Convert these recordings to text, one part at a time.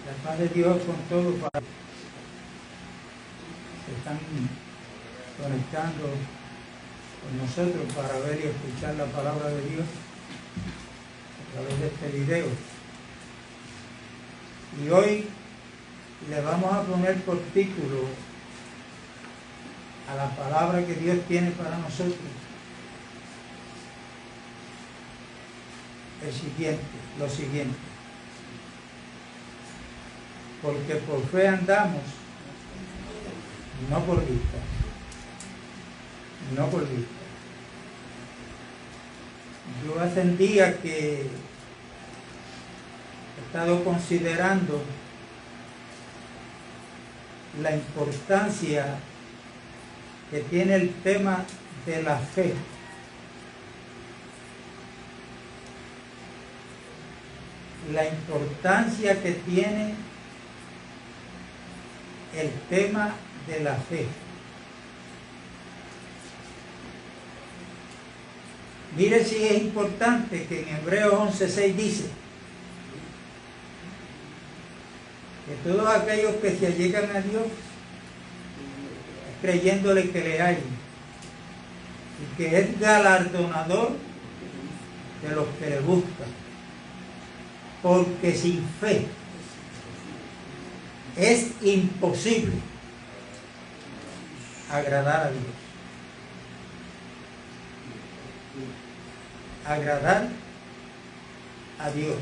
La paz de Dios con todos para se están conectando con nosotros para ver y escuchar la palabra de Dios a través de este video. Y hoy le vamos a poner por título a la palabra que Dios tiene para nosotros lo siguiente. Porque por fe andamos, no por vista. No por vista. Yo hace un día que he estado considerando la importancia que tiene el tema de la fe. La importancia que tiene el tema de la fe. Mire si es importante que en Hebreos 11:6 dice que todos aquellos que se allegan a Dios creyéndole que le hay y que es galardonador de los que le buscan, porque sin fe es imposible agradar a Dios. Agradar a Dios.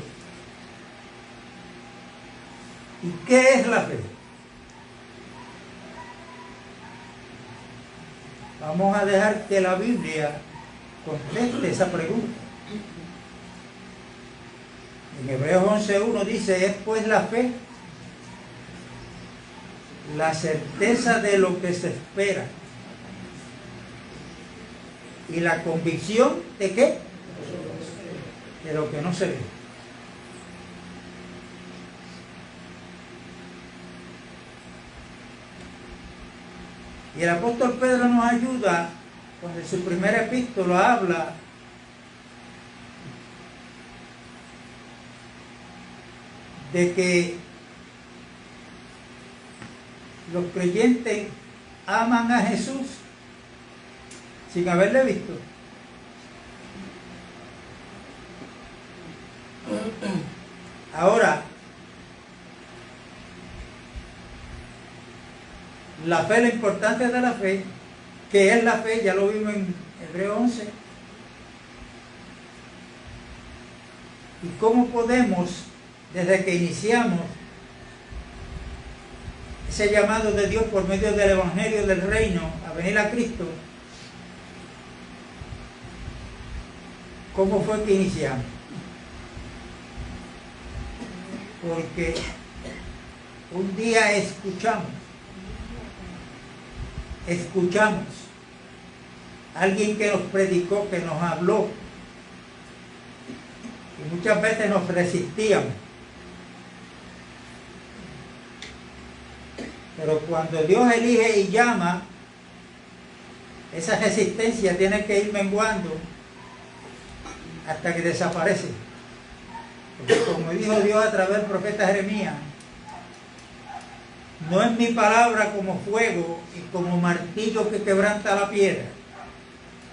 ¿Y qué es la fe? Vamos a dejar que la Biblia conteste esa pregunta. En Hebreos 11:1 dice: es pues la fe la certeza de lo que se espera y la convicción de ¿qué? De lo que no se ve. Y el apóstol Pedro nos ayuda cuando en su primera epístola habla de que los creyentes aman a Jesús sin haberle visto. Ahora, la fe, lo importante de la fe, que es la fe, ya lo vimos en Hebreos 11. Y cómo podemos, desde que iniciamos ese llamado de Dios por medio del Evangelio del Reino a venir a Cristo, ¿cómo fue que iniciamos? Porque un día escuchamos a alguien que nos predicó, que nos habló, y muchas veces nos resistíamos. Pero cuando Dios elige y llama, esa resistencia tiene que ir menguando hasta que desaparece. Porque como dijo Dios a través del profeta Jeremías: no es mi palabra como fuego y como martillo que quebranta la piedra.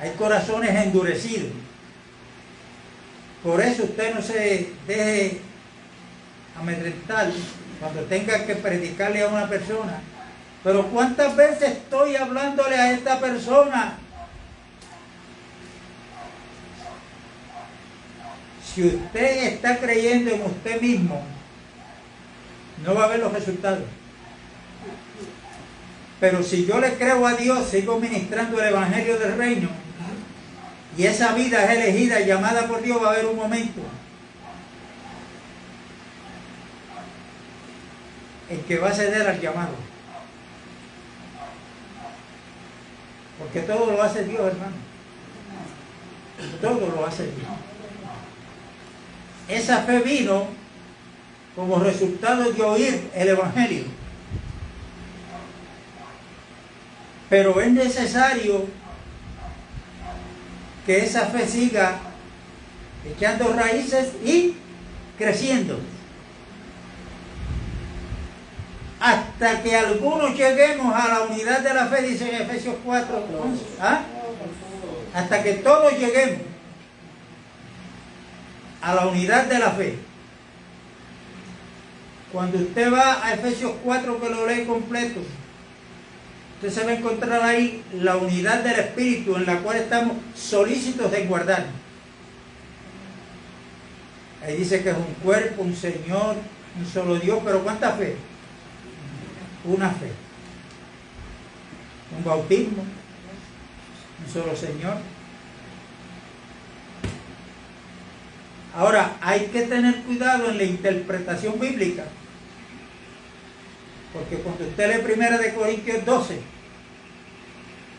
Hay corazones endurecidos. Por eso usted no se deje amedrentar cuando tenga que predicarle a una persona. Pero ¿cuántas veces estoy hablándole a esta persona? Si usted está creyendo en usted mismo, no va a ver los resultados. Pero si yo le creo a Dios, sigo ministrando el Evangelio del Reino, y esa vida es elegida y llamada por Dios, va a haber un momento en que va a ceder al llamado. Porque todo lo hace Dios, hermano. Todo lo hace Dios. Esa fe vino como resultado de oír el Evangelio. Pero es necesario que esa fe siga echando raíces y creciendo. hasta que algunos lleguemos a la unidad de la fe, dice en Efesios 4, 11. ¿Ah? Hasta que todos lleguemos a la unidad de la fe. Cuando usted va a Efesios 4, que lo lee completo, usted se va a encontrar ahí la unidad del Espíritu, en la cual estamos solícitos de guardar. Ahí dice que es un cuerpo, un Señor, un solo Dios, pero ¿cuánta fe? Una fe. Un bautismo, un solo Señor. Ahora, hay que tener cuidado en la interpretación bíblica, porque cuando usted lee 1 Corintios 12,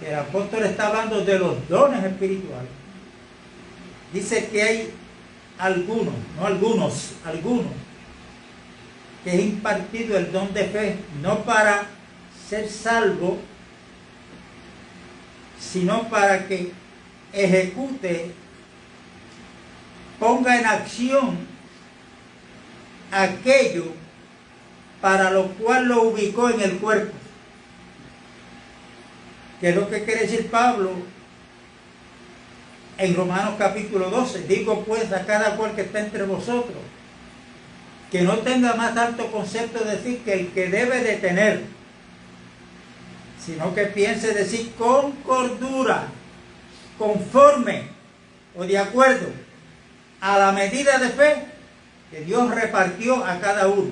que el apóstol está hablando de los dones espirituales, dice que hay algunos, no algunos, que es impartido el don de fe, no para ser salvo, sino para que ejecute, ponga en acción aquello para lo cual lo ubicó en el cuerpo. ¿Qué es lo que quiere decir Pablo en Romanos capítulo 12? Digo pues a cada cual que está entre vosotros, que no tenga más alto concepto de decir que el que debe de tener, sino que piense decir con cordura, conforme o de acuerdo a la medida de fe que Dios repartió a cada uno.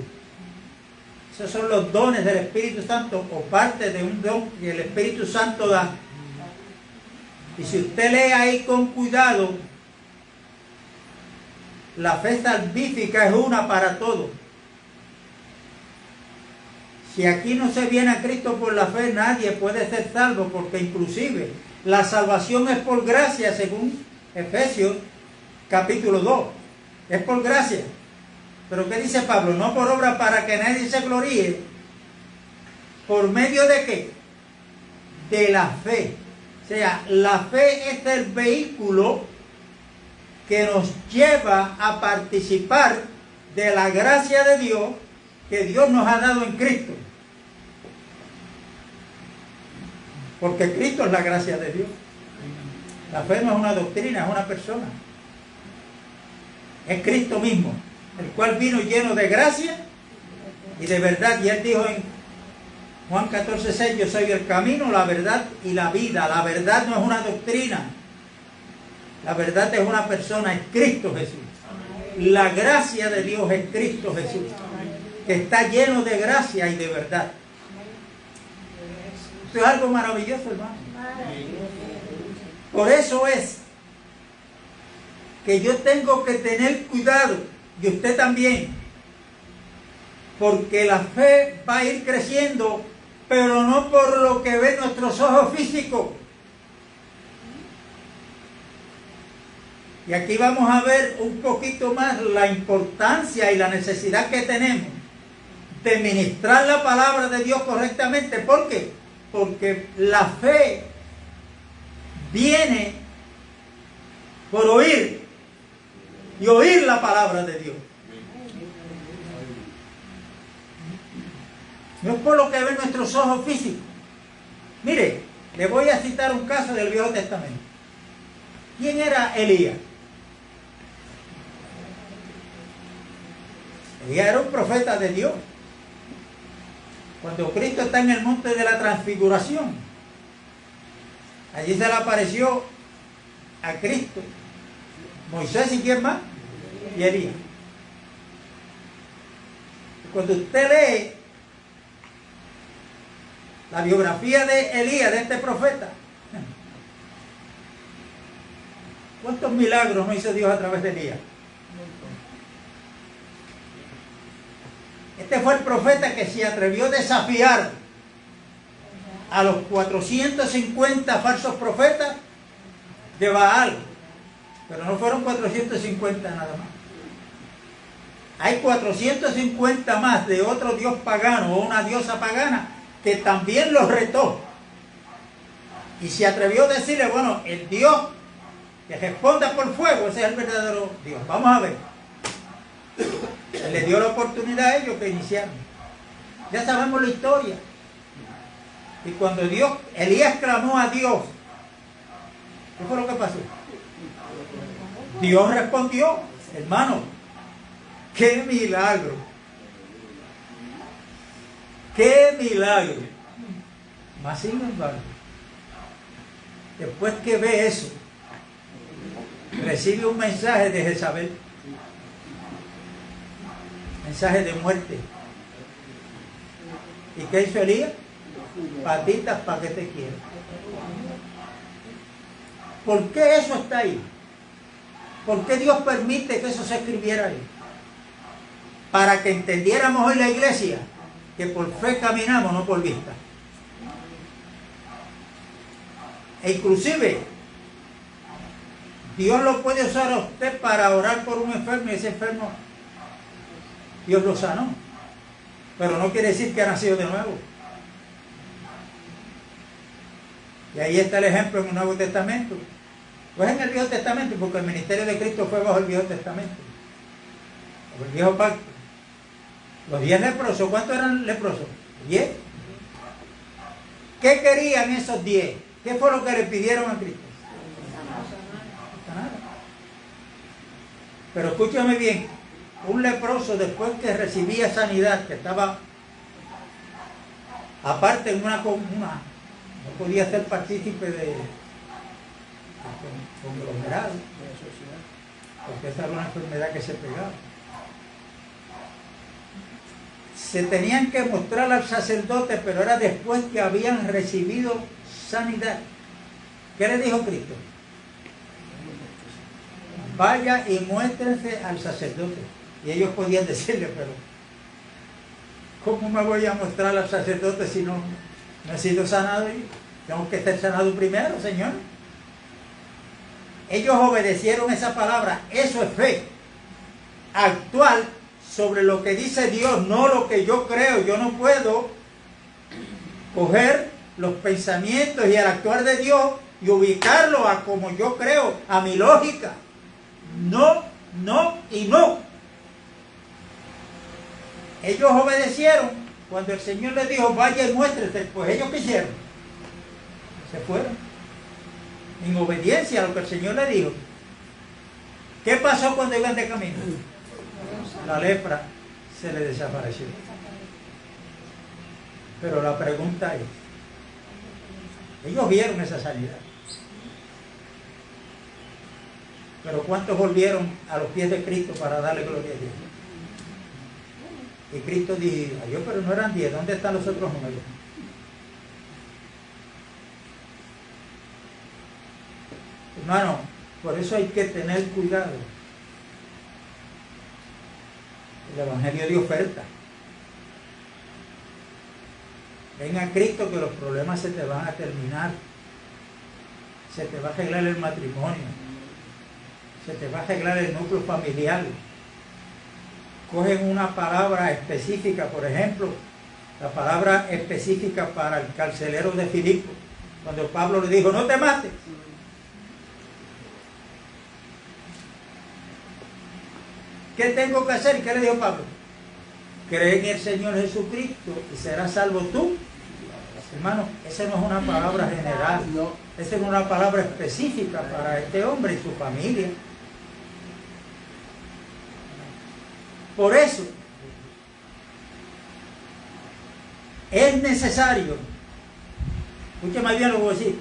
Esos son los dones del Espíritu Santo, o parte de un don que el Espíritu Santo da. Y si usted lee ahí con cuidado, la fe salvífica es una para todos. Si aquí no se viene a Cristo por la fe, nadie puede ser salvo, porque inclusive la salvación es por gracia, según Efesios capítulo 2. Es por gracia. Pero ¿qué dice Pablo? No por obra, para que nadie se gloríe. ¿Por medio de qué? De la fe. O sea, la fe es el vehículo que nos lleva a participar de la gracia de Dios que Dios nos ha dado en Cristo. Porque Cristo es la gracia de Dios. La fe no es una doctrina, es una persona. Es Cristo mismo, el cual vino lleno de gracia y de verdad. Y él dijo en Juan 14:6, yo soy el camino, la verdad y la vida. La verdad no es una doctrina. La verdad es una persona, es Cristo Jesús. La gracia de Dios es Cristo Jesús, que está lleno de gracia y de verdad. Esto es algo maravilloso, hermano. Por eso es que yo tengo que tener cuidado, y usted también, porque la fe va a ir creciendo, pero no por lo que ven nuestros ojos físicos. Y aquí vamos a ver un poquito más la importancia y la necesidad que tenemos de ministrar la palabra de Dios correctamente. ¿Por qué? Porque la fe viene por oír, y oír la palabra de Dios. No es por lo que ven nuestros ojos físicos. Mire, le voy a citar un caso del Viejo Testamento. ¿Quién era Elías? Elías era un profeta de Dios. Cuando Cristo está en el monte de la transfiguración, allí se le apareció a Cristo, Moisés y ¿quién más? Y Elías. Cuando usted lee la biografía de Elías, de este profeta, ¿cuántos milagros no hizo Dios a través de Elías? Este fue el profeta que se atrevió a desafiar a los 450 falsos profetas de Baal. Pero no fueron 450 nada más. Hay 450 más de otro dios pagano o una diosa pagana que también los retó. Y se atrevió a decirle, bueno, el Dios que responda por fuego, ese es el verdadero Dios. Vamos a ver. Él les dio la oportunidad a ellos que iniciaron. Ya sabemos la historia. Y cuando Elías clamó a Dios, ¿qué fue lo que pasó? Dios respondió, hermano. ¡Qué milagro! ¡Qué milagro! Mas sin embargo, después que ve eso, recibe un mensaje de Jezabel. Mensaje de muerte. ¿Y qué hizo Elías? Patitas para que te quiera. ¿Por qué eso está ahí? ¿Por qué Dios permite que eso se escribiera ahí? Para que entendiéramos hoy la iglesia que por fe caminamos, no por vista. E inclusive Dios lo puede usar a usted para orar por un enfermo y ese enfermo Dios lo sanó. Pero no quiere decir que ha nacido de nuevo. Y ahí está el ejemplo en el Nuevo Testamento. Pues en el Viejo Testamento, porque el ministerio de Cristo fue bajo el Viejo Testamento, bajo el Viejo Pacto. Los 10 leprosos, ¿cuántos eran leprosos? 10. ¿Qué querían esos 10? ¿Qué fue lo que le pidieron a Cristo? Nada. Pero escúchame bien, un leproso después que recibía sanidad, que estaba aparte en una comuna, no podía ser partícipe de conglomerado, porque esa era una enfermedad que se pegaba. Se tenían que mostrar al sacerdote, pero era después que habían recibido sanidad. ¿Qué le dijo Cristo? Vaya y muéstrense al sacerdote. Y ellos podían decirle, pero ¿cómo me voy a mostrar al sacerdote si no he sido sanado? Tengo que ser sanado primero, Señor. Ellos obedecieron esa palabra. Eso es fe. Actual sobre lo que dice Dios, no lo que yo creo. Yo no puedo coger los pensamientos y el actuar de Dios y ubicarlo a como yo creo, a mi lógica. No, no y no. Ellos obedecieron cuando el Señor les dijo, vaya y muéstrese. Pues ellos ¿qué hicieron? Se fueron en obediencia a lo que el Señor les dijo. ¿Qué pasó cuando iban de camino? La lepra se le desapareció. Pero la pregunta es, ellos vieron esa sanidad, pero ¿cuántos volvieron a los pies de Cristo para darle gloria a Dios? Y Cristo dijo, Dios, pero no eran 10, ¿dónde están los otros números? Hermano, por eso hay que tener cuidado. El Evangelio de oferta. Ven a Cristo que los problemas se te van a terminar. Se te va a arreglar el matrimonio. Se te va a arreglar el núcleo familiar. Cogen una palabra específica, por ejemplo, la palabra específica para el carcelero de Filipo. Cuando Pablo le dijo, no te mates. ¿Qué tengo que hacer? ¿Y qué le dijo Pablo? Cree en el Señor Jesucristo y serás salvo tú. Hermano, esa no es una palabra general, no. Esa es una palabra específica para este hombre y su familia. Por eso es necesario, escúchame bien lo que voy a decir,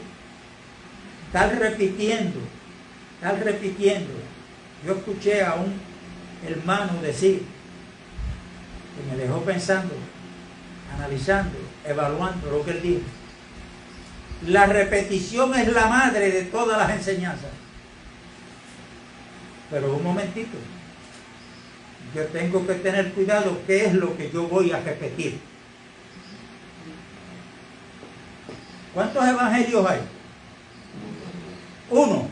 estar repitiendo. Yo escuché a un hermano decir, que me dejó pensando, analizando, evaluando lo que él dijo. La repetición es la madre de todas las enseñanzas. Pero un momentito, yo tengo que tener cuidado qué es lo que yo voy a repetir. ¿Cuántos evangelios hay? Uno.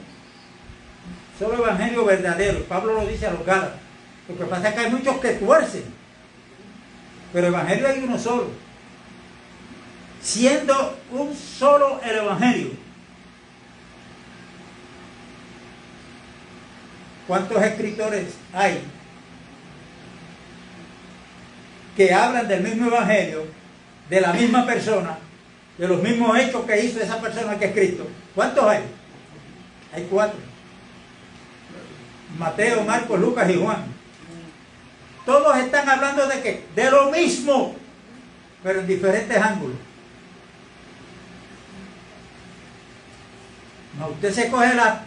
Solo evangelio verdadero. Pablo lo dice a los Gálatas. Lo que pasa es que hay muchos que tuercen. Pero evangelio hay uno solo. Siendo un solo el evangelio. ¿Cuántos escritores hay que hablan del mismo evangelio, de la misma persona, de los mismos hechos que hizo esa persona que es Cristo. ¿Cuántos hay? Hay 4. Mateo, Marcos, Lucas y Juan. Todos están hablando de ¿qué? De lo mismo, pero en diferentes ángulos. No, usted se coge las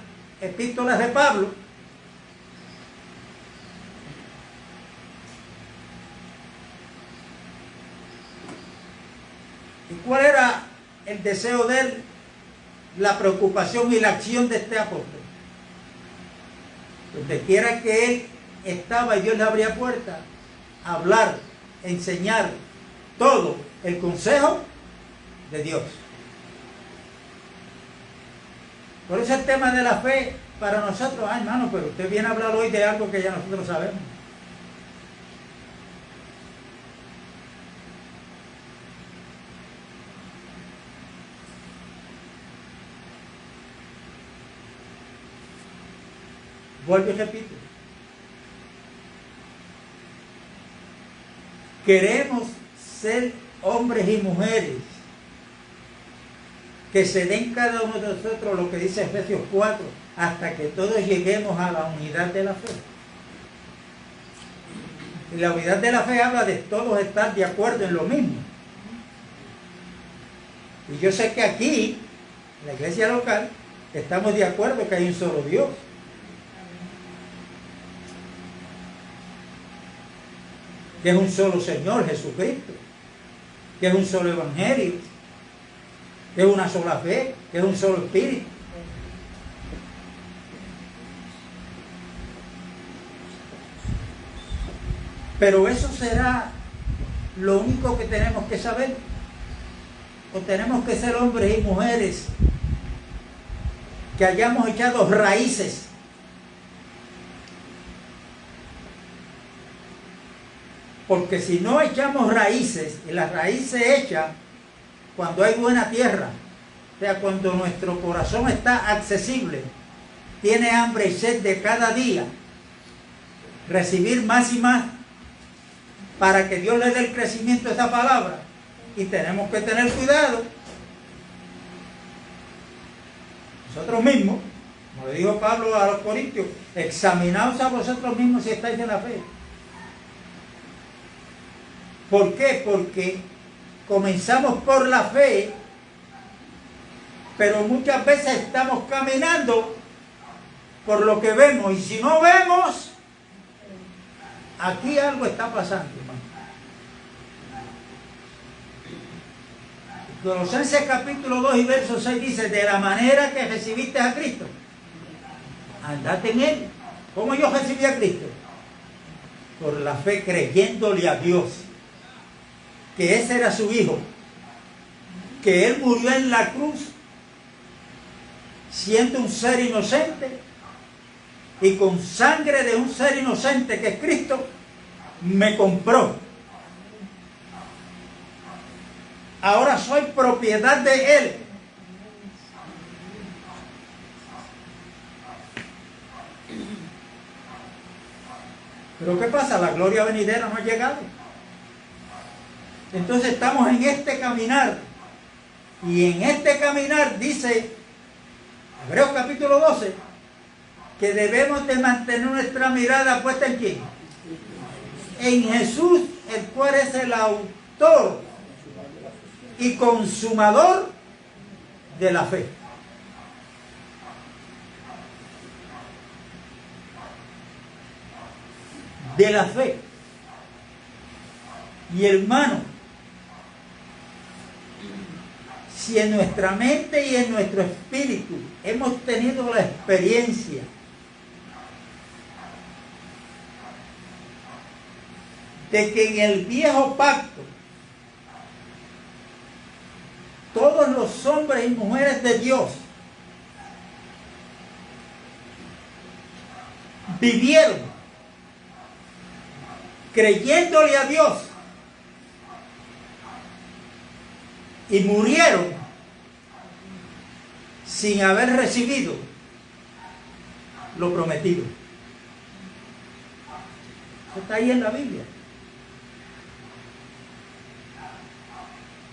epístolas de Pablo y cuál era el deseo de él, la preocupación y la acción de este apóstol. Donde quiera que él estaba y Dios le abría puertas, hablar, enseñar, todo el consejo de Dios. Por eso el tema de la fe para nosotros, hermano, pero usted viene a hablar hoy de algo que ya nosotros sabemos. Vuelvo y repito. Queremos ser hombres y mujeres que se den cada uno de nosotros lo que dice Efesios 4, hasta que todos lleguemos a la unidad de la fe. Y la unidad de la fe habla de todos estar de acuerdo en lo mismo. Y yo sé que aquí, en la iglesia local, estamos de acuerdo que hay un solo Dios. Que es un solo Señor, Jesucristo. Que es un solo Evangelio. Que es una sola fe. Que es un solo Espíritu. Pero eso será lo único que tenemos que saber. O tenemos que ser hombres y mujeres que hayamos echado raíces. Porque si no echamos raíces, y las raíces se echan cuando hay buena tierra, o sea, cuando nuestro corazón está accesible, tiene hambre y sed de cada día, recibir más y más para que Dios le dé el crecimiento a esa palabra. Y tenemos que tener cuidado nosotros mismos, como le dijo Pablo a los Corintios, examinaos a vosotros mismos si estáis en la fe. ¿Por qué? Porque comenzamos por la fe, pero muchas veces estamos caminando por lo que vemos, y si no vemos, aquí algo está pasando, hermano. Colosenses capítulo 2 y verso 6 dice: de la manera que recibiste a Cristo, andate en Él. ¿Cómo yo recibí a Cristo? Por la fe, creyéndole a Dios que ese era su Hijo, que Él murió en la cruz siendo un ser inocente, y con sangre de un ser inocente que es Cristo me compró. Ahora soy propiedad de Él. Pero ¿qué pasa? La gloria venidera no ha llegado. Entonces estamos en este caminar. Y en este caminar dice Hebreos capítulo 12 que debemos de mantener nuestra mirada puesta en ¿quién? En Jesús, el cual es el autor y consumador de la fe. De la fe. Y hermano, si en nuestra mente y en nuestro espíritu hemos tenido la experiencia de que en el viejo pacto todos los hombres y mujeres de Dios vivieron creyéndole a Dios y murieron sin haber recibido lo prometido. Eso está ahí en la Biblia.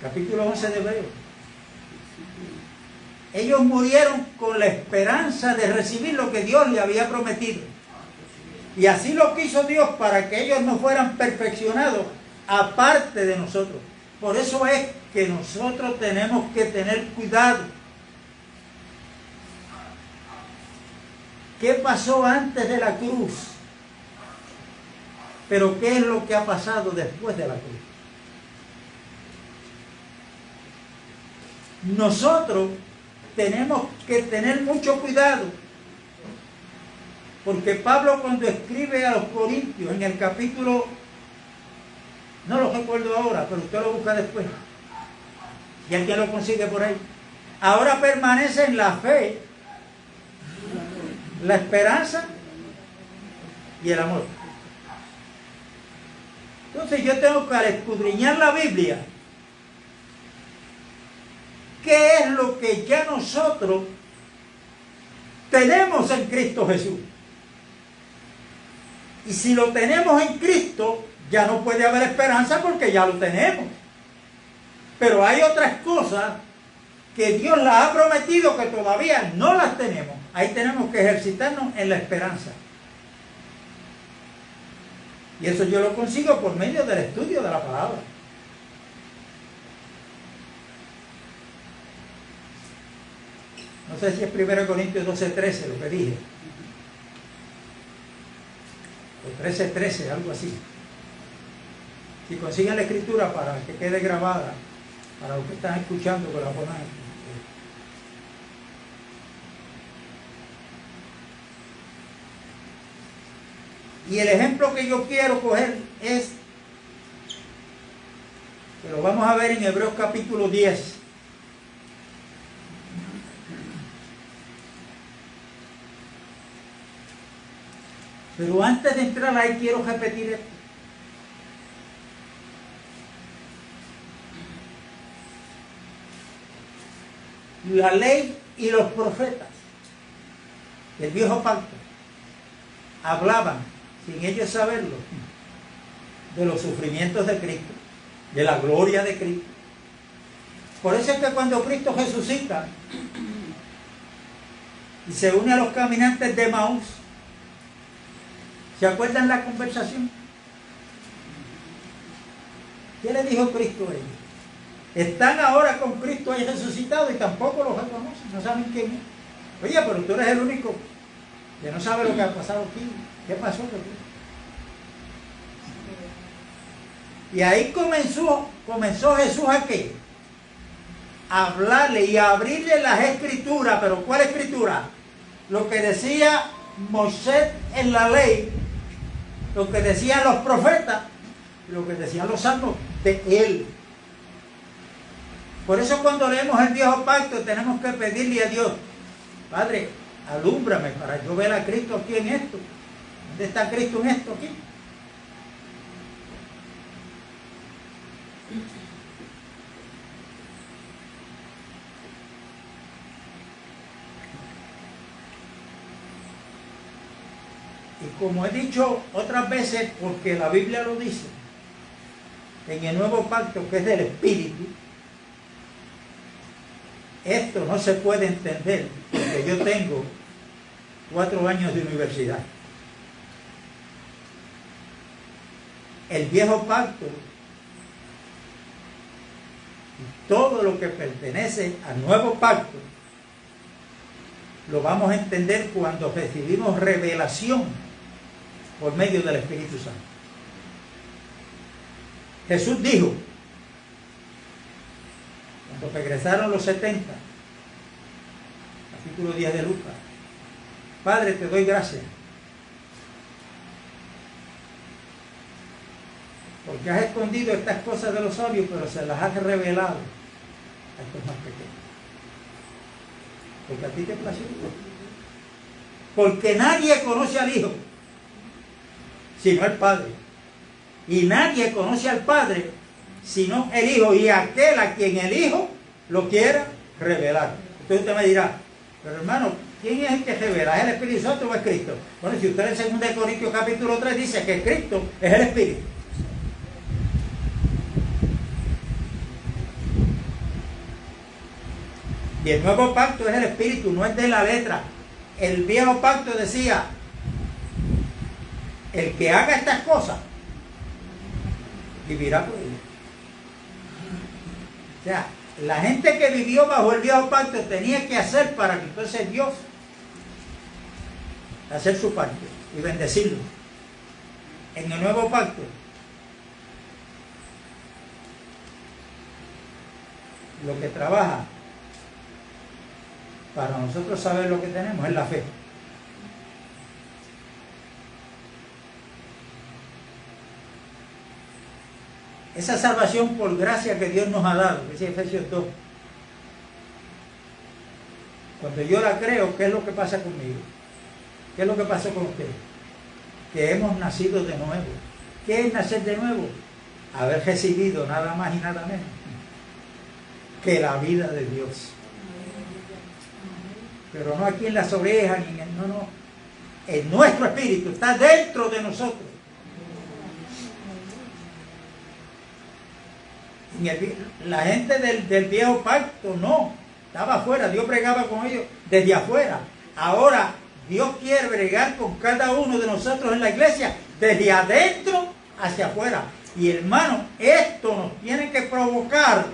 capítulo 11 de Hebreos. Ellos murieron con la esperanza de recibir lo que Dios les había prometido. Y así lo quiso Dios para que ellos no fueran perfeccionados aparte de nosotros. Por eso es que nosotros tenemos que tener cuidado. ¿Qué pasó antes de la cruz? Pero ¿qué es lo que ha pasado después de la cruz? Nosotros tenemos que tener mucho cuidado, porque Pablo, cuando escribe a los Corintios en el capítulo, no lo recuerdo ahora, pero usted lo busca después, y alguien lo consigue por ahí. Ahora permanece en la fe, la esperanza y el amor. Entonces yo tengo que, al escudriñar la Biblia, ¿qué es lo que ya nosotros tenemos en Cristo Jesús? Y si lo tenemos en Cristo, ya no puede haber esperanza porque ya lo tenemos. Pero hay otras cosas que Dios las ha prometido que todavía no las tenemos. Ahí tenemos que ejercitarnos en la esperanza. Y eso yo lo consigo por medio del estudio de la palabra. No sé si es 1 Corintios 12:13 lo que dije. O 13:13, algo así. Si consiguen la escritura para que quede grabada, para los que están escuchando, que la pongan aquí. Y el ejemplo que yo quiero coger es, que lo vamos a ver en Hebreos capítulo 10. Pero antes de entrar ahí quiero repetir esto. La ley y los profetas del viejo pacto hablaban, sin ellos saberlo, de los sufrimientos de Cristo, de la gloria de Cristo. Por eso es que cuando Cristo resucita y se une a los caminantes de Emaús, ¿se acuerdan la conversación? ¿Qué le dijo Cristo a ellos? Están ahora con Cristo ahí resucitado y tampoco los reconocen, no saben quién es. Oye, pero tú eres el único que no sabe lo que ha pasado aquí. ¿Qué pasó? Y ahí comenzó Jesús a ¿qué? A hablarle y a abrirle las escrituras. ¿Pero cuál escritura? Lo que decía Moisés en la ley, lo que decían los profetas, lo que decían los salmos de él. Por eso cuando leemos el viejo pacto tenemos que pedirle a Dios: Padre, alúmbrame para yo ver a Cristo aquí en esto. ¿Dónde está Cristo en esto aquí? Y como he dicho otras veces, porque la Biblia lo dice, en el nuevo pacto, que es del Espíritu, esto no se puede entender porque yo tengo 4 años de universidad. El viejo pacto y todo lo que pertenece al nuevo pacto lo vamos a entender cuando recibimos revelación por medio del Espíritu Santo. Jesús dijo, cuando regresaron los 70, capítulo 10 de Lucas: Padre, te doy gracias porque has escondido estas cosas de los sabios, pero se las has revelado a estos más pequeños. Porque a ti te plació. Porque nadie conoce al Hijo sino el Padre. Y nadie conoce al Padre sino el Hijo, y aquel a quien el Hijo lo quiera revelar. Entonces usted me dirá: pero hermano, ¿quién es el que revela? ¿Es el Espíritu Santo o es Cristo? Bueno, si usted en 2 Corintios capítulo 3 dice que Cristo es el Espíritu. Y el nuevo pacto es el espíritu, no es de la letra. El viejo pacto decía, el que haga estas cosas, vivirá por ellas. O sea, la gente que vivió bajo el viejo pacto tenía que hacer para que entonces Dios hacer su parte y bendecirlo. En el nuevo pacto, lo que trabaja para nosotros saber lo que tenemos es la fe. Esa salvación por gracia que Dios nos ha dado, dice Efesios 2. Cuando yo la creo, ¿qué es lo que pasa conmigo? ¿Qué es lo que pasó con usted? Que hemos nacido de nuevo. ¿Qué es nacer de nuevo? Haber recibido nada más y nada menos que la vida de Dios. Pero no aquí en las orejas, ni en, no. En nuestro espíritu, está dentro de nosotros. La gente del viejo pacto no, estaba afuera, Dios bregaba con ellos desde afuera. Ahora Dios quiere bregar con cada uno de nosotros en la iglesia, desde adentro hacia afuera. Y hermano, esto nos tiene que provocar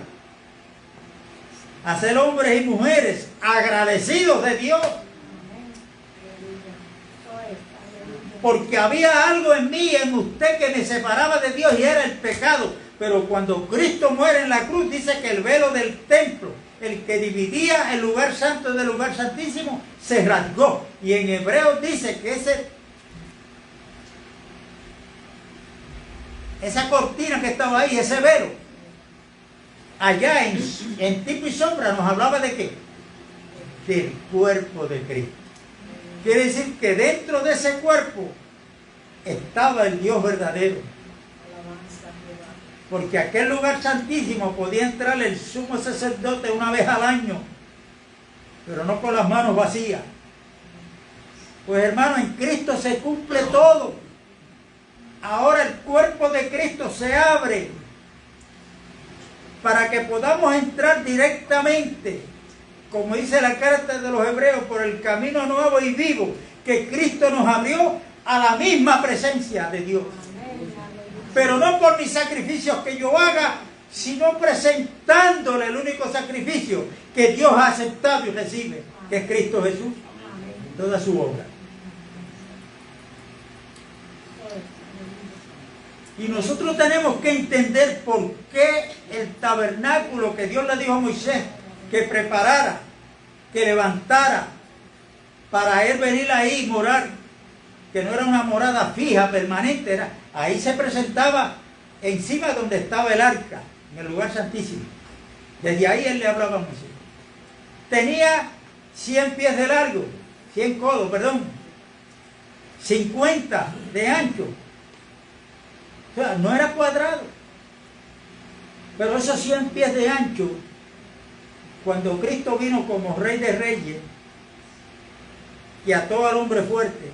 a ser hombres y mujeres agradecidos de Dios. Porque había algo en mí y en usted que me separaba de Dios y era el pecado. Pero cuando Cristo muere en la cruz, dice que el velo del templo, el que dividía el lugar santo del lugar santísimo, se rasgó. Y en Hebreos dice que esa cortina que estaba ahí, ese velo, allá en tipo y sombra nos hablaba de qué? Del cuerpo de Cristo. Quiere decir que dentro de ese cuerpo estaba el Dios verdadero. Porque aquel lugar santísimo podía entrar el sumo sacerdote una vez al año, pero no con las manos vacías. Pues hermano, en Cristo se cumple todo. Ahora el cuerpo de Cristo se abre para que podamos entrar directamente, como dice la carta de los Hebreos, por el camino nuevo y vivo que Cristo nos abrió a la misma presencia de Dios. Pero no por mis sacrificios que yo haga, sino presentándole el único sacrificio que Dios ha aceptado y recibe, que es Cristo Jesús, toda su obra. Y nosotros tenemos que entender por qué el tabernáculo que Dios le dijo a Moisés que preparara, que levantara, para él venir ahí y morar, que no era una morada fija, permanente, era, ahí se presentaba encima donde estaba el arca, en el lugar santísimo. Desde ahí él le hablaba a Moisés. Tenía 100 pies de largo, 100 codos, perdón, 50 de ancho. O sea, no era cuadrado. Pero esos 100 pies de ancho, cuando Cristo vino como Rey de Reyes, y ató al hombre fuerte,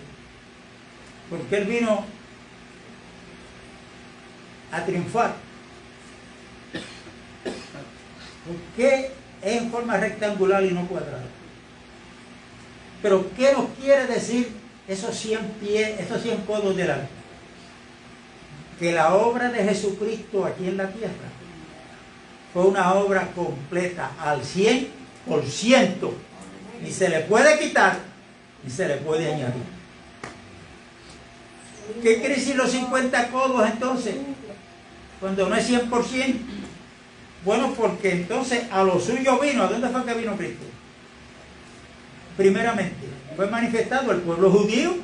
porque él vino a triunfar. ¿Por qué es en forma rectangular y no cuadrada? Pero ¿qué nos quiere decir esos 100 pies, esos 100 codos del arca? Que la obra de Jesucristo aquí en la tierra fue una obra completa al 100%. Ni se le puede quitar, ni se le puede añadir. ¿Qué quiere decir los 50 codos entonces? Cuando no es 100%. Bueno, porque entonces a lo suyo vino. ¿A dónde fue que vino Cristo? Primeramente, fue manifestado al pueblo judío.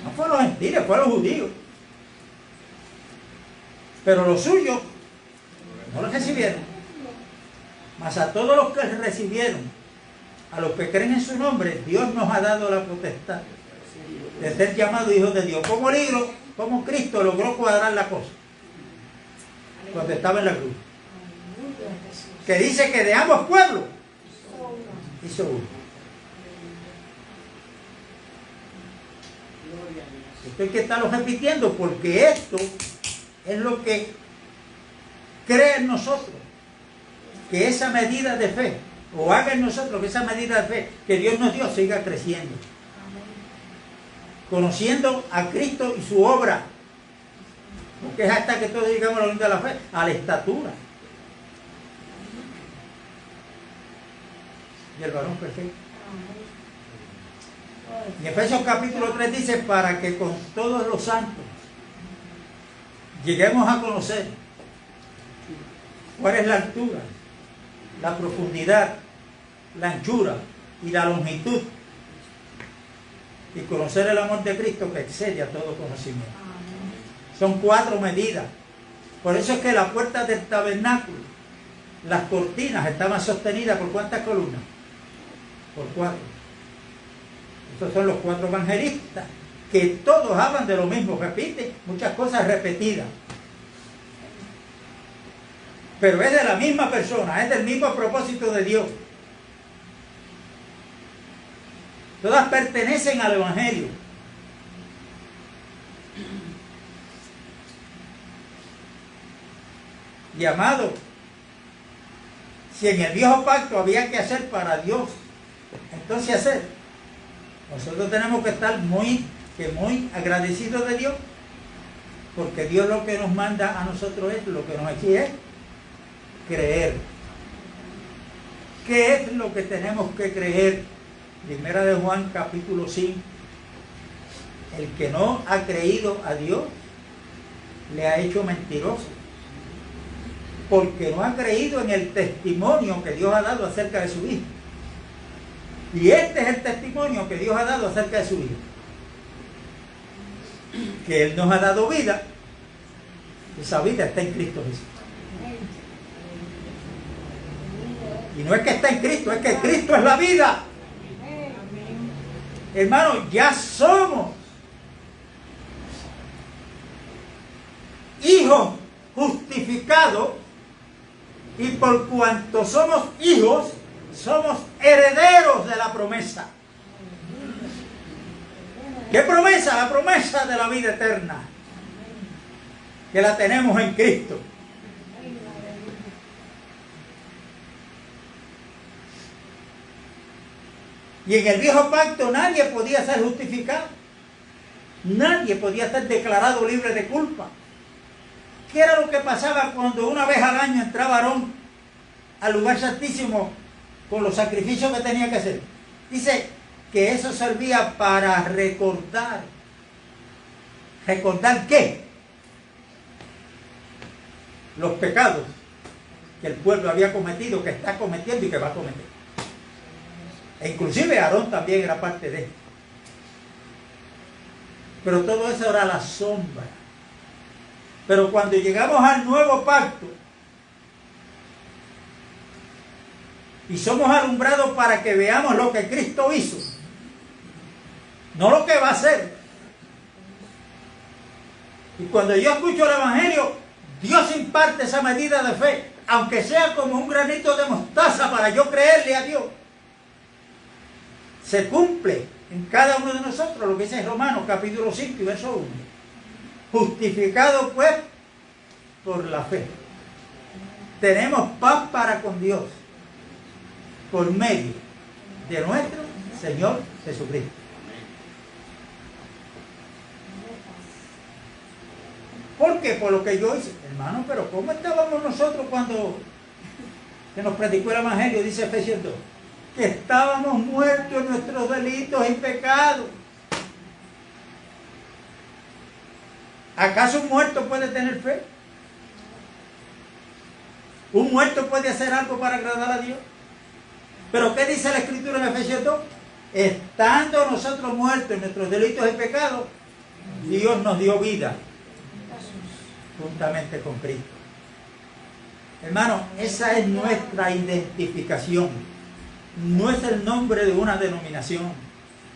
No fue a los gentiles, fue a los judíos. Pero los suyos no los recibieron. Mas a todos los que recibieron, a los que creen en su nombre, Dios nos ha dado la potestad de ser llamados hijos de Dios. Como Cristo logró cuadrar la cosa cuando estaba en la cruz. Que dice que de ambos pueblos hizo uno. Esto hay que estarlo repitiendo porque esto es lo que cree en nosotros. que esa medida de fe, o haga en nosotros que esa medida de fe que Dios nos dio siga creciendo. Conociendo a Cristo y su obra. Porque es hasta que todos llegamos a la unidad de la fe, a la estatura. Y el varón perfecto. Y Efesios capítulo 3 dice, para que con todos los santos lleguemos a conocer cuál es la altura, la profundidad, la anchura y la longitud, y conocer el amor de Cristo que excede a todo conocimiento. Son 4 medidas. Por eso es que la puerta del tabernáculo, las cortinas estaban sostenidas por ¿cuántas columnas? Por 4. Estos son los 4 evangelistas, que todos hablan de lo mismo, repiten muchas cosas repetidas. Pero es de la misma persona, es del mismo propósito de Dios. Todas pertenecen al Evangelio. Y amado, si en el viejo pacto había que hacer para Dios, entonces hacer. Nosotros tenemos que estar muy agradecidos de Dios, porque Dios lo que nos manda a nosotros es, lo que nos exige es creer. ¿Qué es lo que tenemos que creer? Primera de Juan capítulo 5. El que no ha creído a Dios le ha hecho mentiroso, porque no ha creído en el testimonio que Dios ha dado acerca de su Hijo. Y este es el testimonio que Dios ha dado acerca de su Hijo, que Él nos ha dado vida. Esa vida está en Cristo Jesús. Y no es que está en Cristo, es que Cristo es la vida. Hermanos, ya somos hijos justificados, y por cuanto somos hijos, somos herederos de la promesa. ¿Qué promesa? La promesa de la vida eterna, que la tenemos en Cristo. Y en el viejo pacto nadie podía ser justificado. Nadie podía ser declarado libre de culpa. ¿Qué era lo que pasaba cuando una vez al año entraba Aarón al lugar santísimo con los sacrificios que tenía que hacer? Dice que eso servía para recordar. ¿Recordar qué? Los pecados que el pueblo había cometido, que está cometiendo y que va a cometer. E inclusive Aarón también era parte de esto. Pero todo eso era la sombra. Pero cuando llegamos al nuevo pacto y somos alumbrados para que veamos lo que Cristo hizo, no lo que va a hacer. Y cuando yo escucho el Evangelio, Dios imparte esa medida de fe, aunque sea como un granito de mostaza, para yo creerle a Dios. Se cumple en cada uno de nosotros lo que dice Romanos capítulo 5 y verso 1. Justificado pues por la fe, tenemos paz para con Dios por medio de nuestro Señor Jesucristo. ¿Por qué? Por lo que yo hice. Hermano, pero ¿cómo estábamos nosotros cuando se nos predicó el Evangelio? Dice Efesios 2. Que estábamos muertos en nuestros delitos y pecados. ¿Acaso un muerto puede tener fe? ¿Un muerto puede hacer algo para agradar a Dios? ¿Pero qué dice la Escritura en Efesios 2? Estando nosotros muertos en nuestros delitos y pecados, Dios nos dio vida juntamente con Cristo. Hermano, esa es nuestra identificación. No es el nombre de una denominación,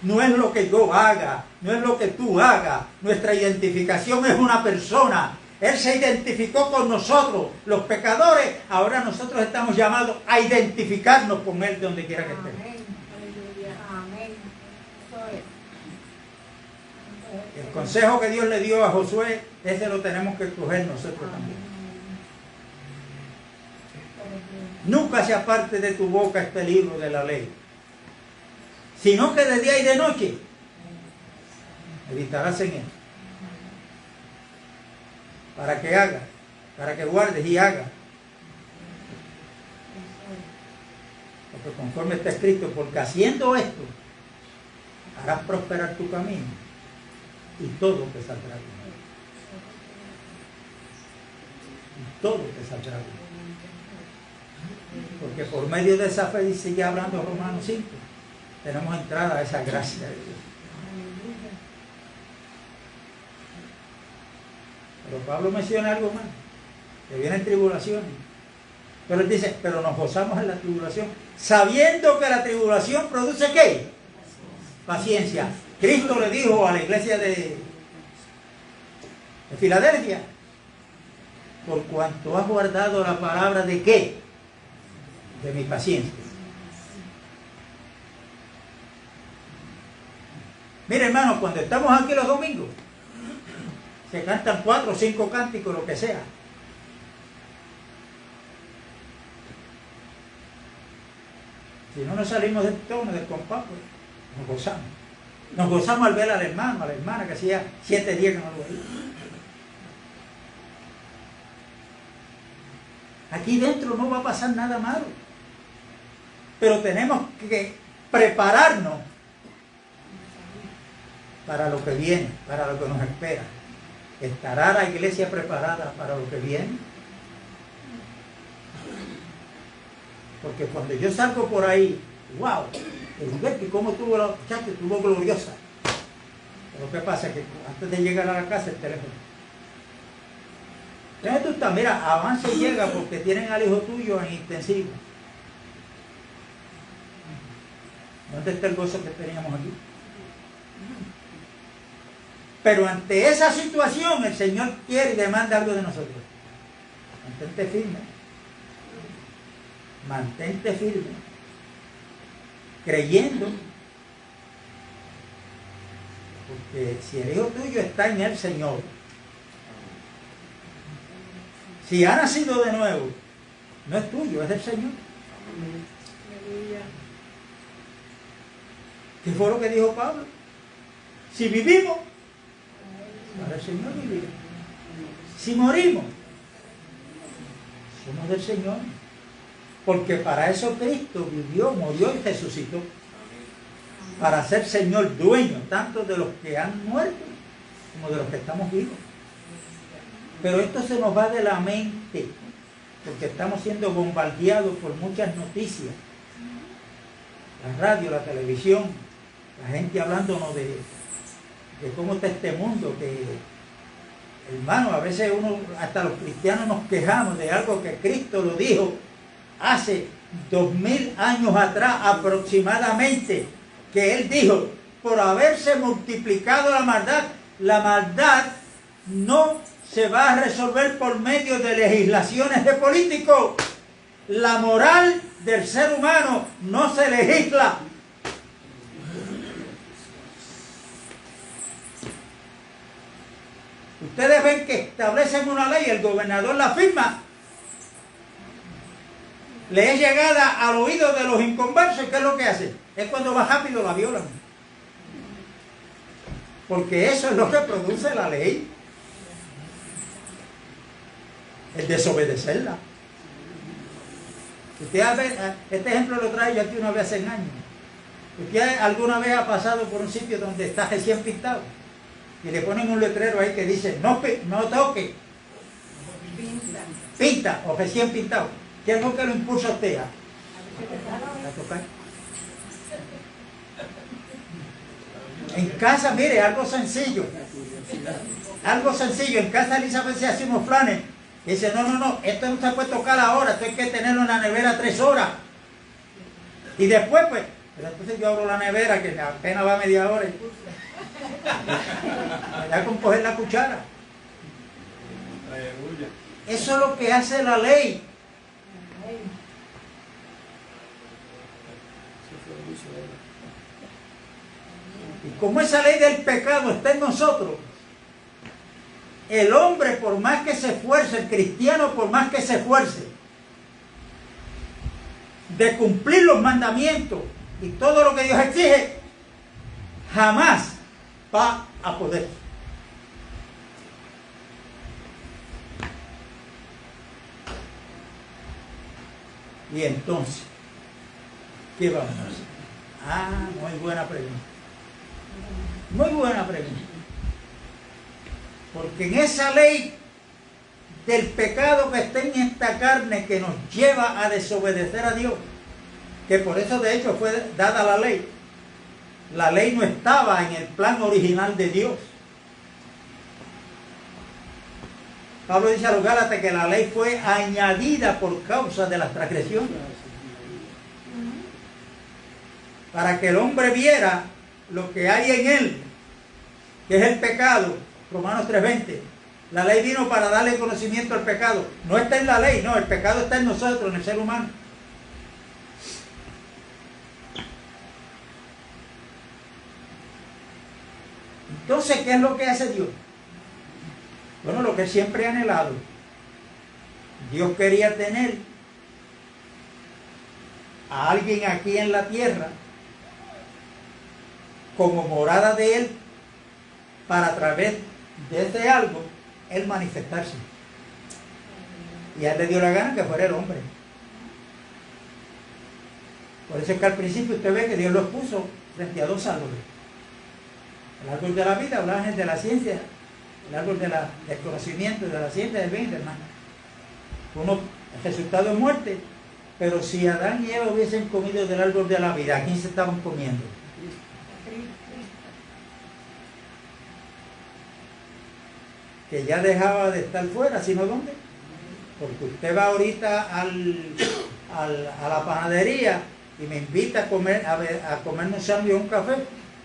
no es lo que yo haga, no es lo que tú hagas. Nuestra identificación es una persona. Él se identificó con nosotros, los pecadores. Ahora nosotros estamos llamados a identificarnos con Él donde quiera que estemos. El consejo que Dios le dio a Josué, ese lo tenemos que coger nosotros también. Nunca se aparte de tu boca este libro de la ley, sino que de día y de noche meditarás en él, para que hagas, para que guardes y hagas. Porque conforme está escrito, porque haciendo esto harás prosperar tu camino y todo te saldrá bien. Y todo te saldrá bien. Porque por medio de esa fe, dice ya hablando Romanos 5, tenemos entrada a esa gracia de Dios. Pero Pablo menciona algo más, que vienen tribulaciones. Pero él dice, pero nos gozamos en la tribulación, sabiendo que la tribulación produce ¿qué? Paciencia. Cristo le dijo a la iglesia de Filadelfia, por cuanto has guardado la palabra de ¿qué? De mi paciencia. Mire, hermano, cuando estamos aquí los domingos, se cantan 4 o 5 cánticos, lo que sea. Si no nos salimos del tono, del compás, pues, nos gozamos. Nos gozamos al ver al hermano, a la hermana, que hacía 7 días que no lo veía. Aquí dentro no va a pasar nada malo. Pero tenemos que prepararnos para lo que viene, para lo que nos espera. ¿Estará la iglesia preparada para lo que viene? Porque cuando yo salgo por ahí, wow, que cómo tuvo la muchacha, estuvo gloriosa. Pero ¿qué pasa? Que antes de llegar a la casa, el teléfono. ¿Dónde tú estás? Mira, avanza y llega porque tienen al hijo tuyo en intensivo. ¿Dónde está el gozo que teníamos aquí? Pero ante esa situación, el Señor quiere y demanda algo de nosotros. Mantente firme. Mantente firme. Creyendo. Porque si el hijo tuyo está en el Señor, si ha nacido de nuevo, no es tuyo, es del Señor. ¿Qué fue lo que dijo Pablo? Si vivimos, para el Señor vivimos. Si morimos, somos del Señor. Porque para eso Cristo vivió, murió y resucitó. Para ser Señor dueño, tanto de los que han muerto como de los que estamos vivos. Pero esto se nos va de la mente, porque estamos siendo bombardeados por muchas noticias. La radio, la televisión, la gente hablándonos de cómo está este mundo, que hermano, a veces uno, hasta los cristianos nos quejamos de algo que Cristo lo dijo hace 2000 años atrás aproximadamente, que Él dijo, por haberse multiplicado la maldad no se va a resolver por medio de legislaciones de políticos. La moral del ser humano no se legisla. Ustedes ven que establecen una ley, el gobernador la firma, le es llegada al oído de los inconversos, ¿qué es lo que hacen? Es cuando va rápido la violan. Porque eso es lo que produce la ley. El desobedecerla. Este ejemplo lo traigo yo aquí una vez en años. ¿Usted alguna vez ha pasado por un sitio donde está recién pintado? Y le ponen un letrero ahí que dice, no toque. Pinta o recién pintado. ¿Qué es lo que lo impulsa a usted a tocar? En casa, mire, algo sencillo. Algo sencillo. En casa Elizabeth se hace unos planes. Y dice, no, esto no se puede tocar ahora, esto hay que tenerlo en la nevera 3 horas. Y después, pues, pero entonces yo abro la nevera, que apenas va media hora. Me da con coger la cuchara. Eso es lo que hace la ley. Y como esa ley del pecado está en nosotros, el hombre, por más que se esfuerce, el cristiano, por más que se esfuerce, de cumplir los mandamientos y todo lo que Dios exige, jamás va a poder. Y entonces, ¿qué vamos a hacer? Ah, muy buena pregunta. Muy buena pregunta. Porque en esa ley del pecado que está en esta carne que nos lleva a desobedecer a Dios, que por eso de hecho fue dada la ley. La ley no estaba en el plan original de Dios. Pablo dice a los Gálatas que la ley fue añadida por causa de las transgresiones. Para que el hombre viera lo que hay en él, que es el pecado. Romanos 3:20. La ley vino para darle conocimiento al pecado. No está en la ley, no, el pecado está en nosotros, en el ser humano. Entonces, ¿qué es lo que hace Dios? Bueno, lo que siempre ha anhelado. Dios quería tener a alguien aquí en la tierra como morada de Él, para a través de ese algo, Él manifestarse. Y a Él le dio la gana que fuera el hombre. Por eso es que al principio usted ve que Dios los puso frente a dos árboles. El árbol de la vida, hablaban de la ciencia, el árbol del conocimiento, de la ciencia del bien, hermano. Uno, el resultado es muerte. Pero si Adán y Eva hubiesen comido del árbol de la vida, ¿a quién se estaban comiendo? Que ya dejaba de estar fuera, sino ¿dónde? Porque usted va ahorita a la panadería y me invita a comerme un sándwich o un café.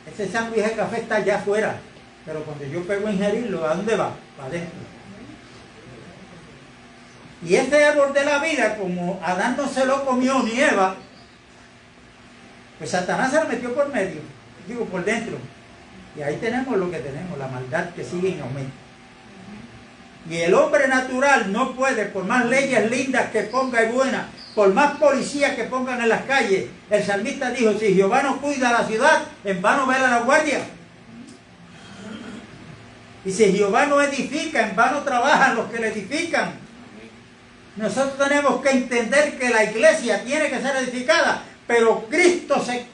Ese sándwich de café está allá afuera, pero cuando yo pego a ingerirlo, ¿a dónde va? Para adentro. Y ese árbol de la vida, como Adán no se lo comió ni Eva, pues Satanás se lo metió por medio, digo por dentro. Y ahí tenemos lo que tenemos, la maldad que sigue en aumento. Y el hombre natural no puede, por más leyes lindas que ponga y buenas, por más policías que pongan en las calles. El salmista dijo, si Jehová no cuida la ciudad, en vano vela la guardia. Y si Jehová no edifica, en vano trabajan los que le edifican. Nosotros tenemos que entender que la iglesia tiene que ser edificada, pero Cristo se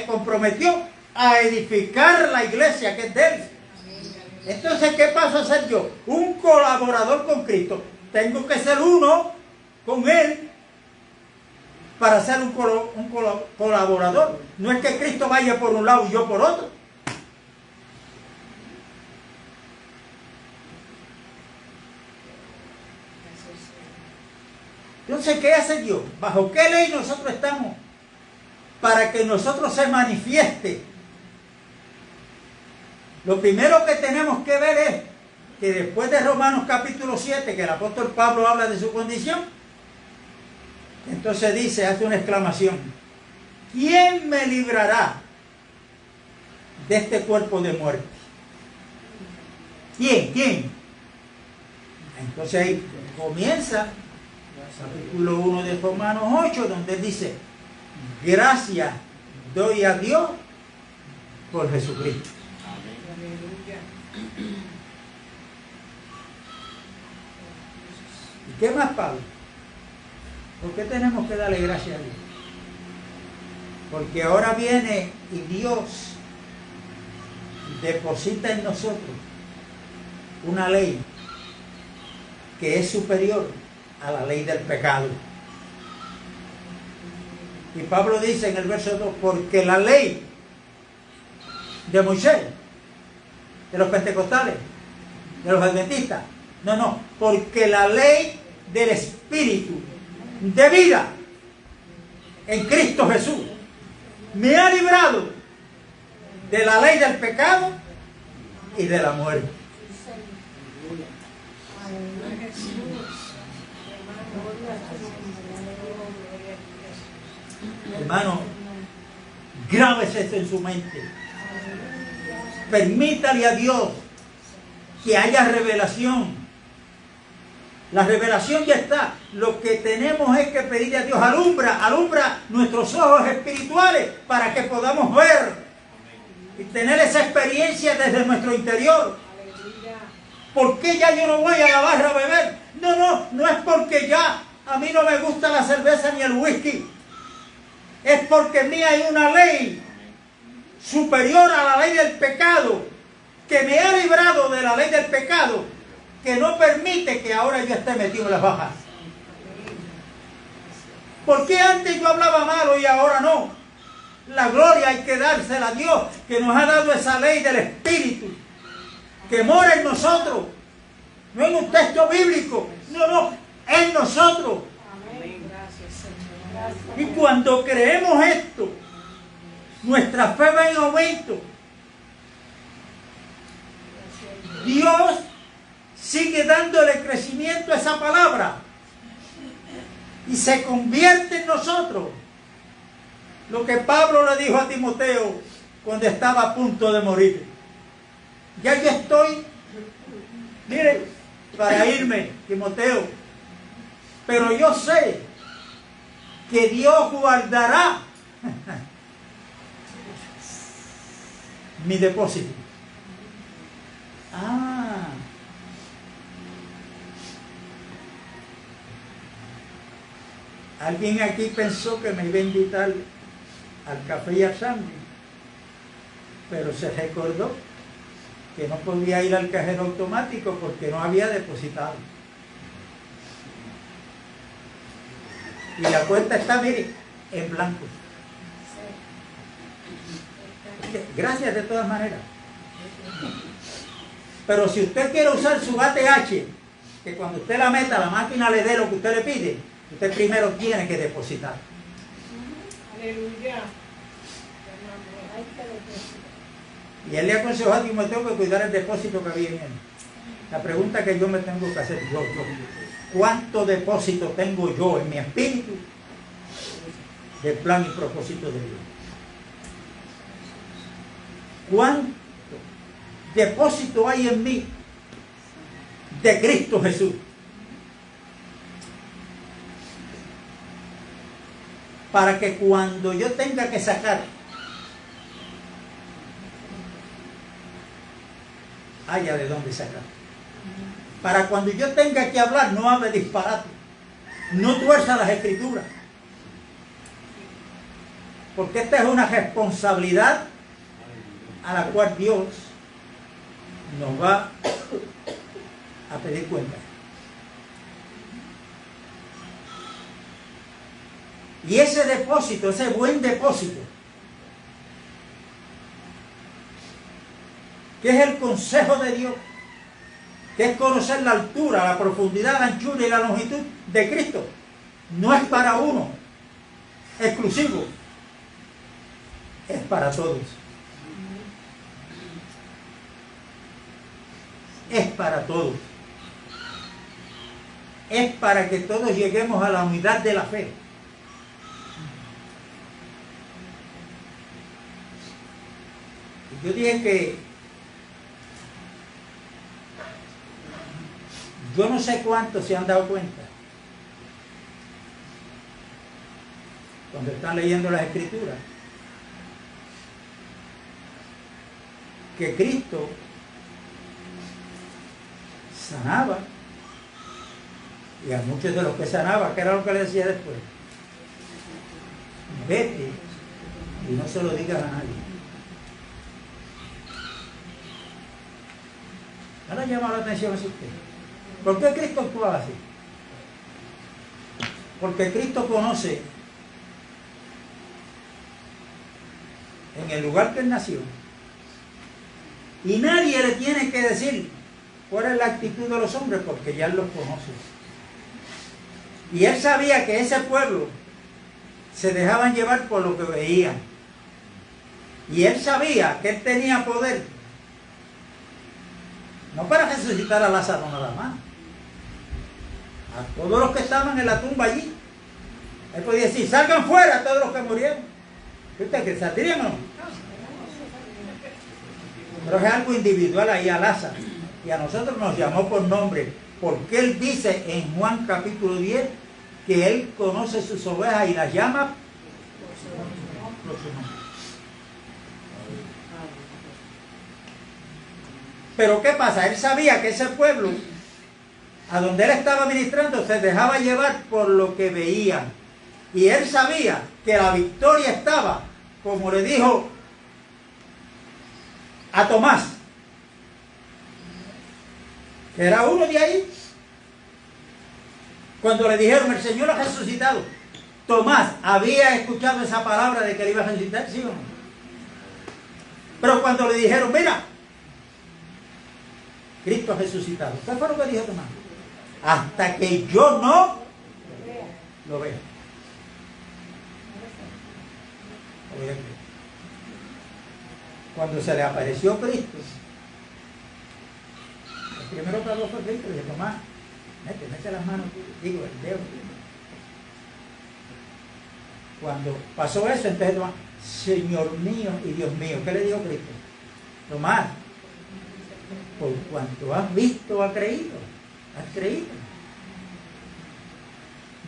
comprometió a edificar la iglesia que es de Él. Entonces, ¿qué paso a ser yo? Un colaborador con Cristo. Tengo que ser uno con Él para ser un colaborador. No es que Cristo vaya por un lado y yo por otro. Entonces, ¿qué hace Dios? ¿Bajo qué ley nosotros estamos? Para que nosotros se manifieste. Lo primero que tenemos que ver es que después de Romanos capítulo 7, que el apóstol Pablo habla de su condición, entonces dice, hace una exclamación, ¿quién me librará de este cuerpo de muerte? ¿Quién? Entonces ahí comienza capítulo 1 de Romanos 8, donde dice, gracias doy a Dios por Jesucristo. ¿Y qué más, Pablo? ¿Por qué tenemos que darle gracias a Dios? Porque ahora viene y Dios deposita en nosotros una ley que es superior a la ley del pecado. Y Pablo dice en el verso 2, porque la ley de Moisés, de los pentecostales, de los adventistas, no, porque la ley del Espíritu de vida en Cristo Jesús me ha librado de la ley del pecado y de la muerte. Hermano, grábese esto en su mente. Permítale a Dios que haya revelación La revelación ya está. Lo que tenemos es que pedirle a Dios, alumbra nuestros ojos espirituales para que podamos ver y tener esa experiencia desde nuestro interior. ¿Por qué ya yo no voy a la barra a beber? No es porque ya a mí no me gusta la cerveza ni el whisky. Es porque en mí hay una ley superior a la ley del pecado, que me ha librado de la ley del pecado, que no permite que ahora yo esté metido en las bajas. ¿Por qué antes yo hablaba malo y ahora no? La gloria hay que dársela a Dios, que nos ha dado esa ley del Espíritu, que mora en nosotros, no en un texto bíblico, en nosotros. Y cuando creemos esto, nuestra fe va en aumento. Dios sigue dándole crecimiento a esa palabra y se convierte en nosotros. Lo que Pablo le dijo a Timoteo cuando estaba a punto de morir. Ya yo estoy, mire, para irme, Timoteo, pero yo sé que Dios guardará mi depósito. Alguien aquí pensó que me iba a invitar al café y al sándwich, pero se recordó que no podía ir al cajero automático porque no había depositado. Y la cuenta está, mire, en blanco. Gracias de todas maneras. Pero si usted quiere usar su ATH, que cuando usted la meta, la máquina le dé lo que usted le pide, usted primero tiene que depositar. Aleluya. Y él le aconsejó a Timoteo que cuidara el depósito que había en él. La pregunta que yo me tengo que hacer, ¿cuánto depósito tengo yo en mi espíritu del plan y propósito de Dios? ¿Cuánto depósito hay en mí de Cristo Jesús? Para que cuando yo tenga que sacar, haya de dónde sacar. Para cuando yo tenga que hablar, no hable disparate, no tuerza las escrituras, porque esta es una responsabilidad a la cual Dios nos va a pedir cuenta. Y ese depósito, ese buen depósito, que es el consejo de Dios, que es conocer la altura, la profundidad, la anchura y la longitud de Cristo, no es para uno exclusivo, es para todos. Es para todos. Es para que todos lleguemos a la unidad de la fe. Yo dije que yo no sé cuántos se han dado cuenta cuando están leyendo las escrituras que Cristo sanaba, y a muchos de los que sanaba, ¿qué era lo que le decía después? Vete y no se lo digas a nadie. ¿No le llama la atención eso a usted? ¿Por qué Cristo actuaba así? Porque Cristo conoce en el lugar que él nació, y nadie le tiene que decir cuál es la actitud de los hombres, porque ya él los conoce. Y él sabía que ese pueblo se dejaban llevar por lo que veían, y él sabía que él tenía poder, no para resucitar a Lázaro nada más, a todos los que estaban en la tumba allí. Él podía decir, salgan fuera todos los que murieron. ¿Usted que saldrían o no? Pero es algo individual ahí a Lázaro, y a nosotros nos llamó por nombre Porque Él dice en Juan capítulo 10 que Él conoce sus ovejas y las llama por su nombre. Pero ¿qué pasa? Él sabía que ese pueblo, a donde Él estaba ministrando, se dejaba llevar por lo que veían. Y Él sabía que la victoria estaba, como le dijo a Tomás, que era uno de ahí. Cuando le dijeron, el Señor ha resucitado, Tomás había escuchado esa palabra de que Él iba a resucitar, ¿sí o no? Pero cuando le dijeron, mira, Cristo ha resucitado, ¿qué fue lo que dijo Tomás? Hasta que yo no lo vea. Cuando se le apareció Cristo, el primero que habló fue Cristo, y dijo, Tomás, mete las manos, digo, el dedo. Cuando pasó eso, entonces Tomás, Señor mío y Dios mío, ¿qué le dijo Cristo? Tomás, por cuanto has visto, has creído. Has creído.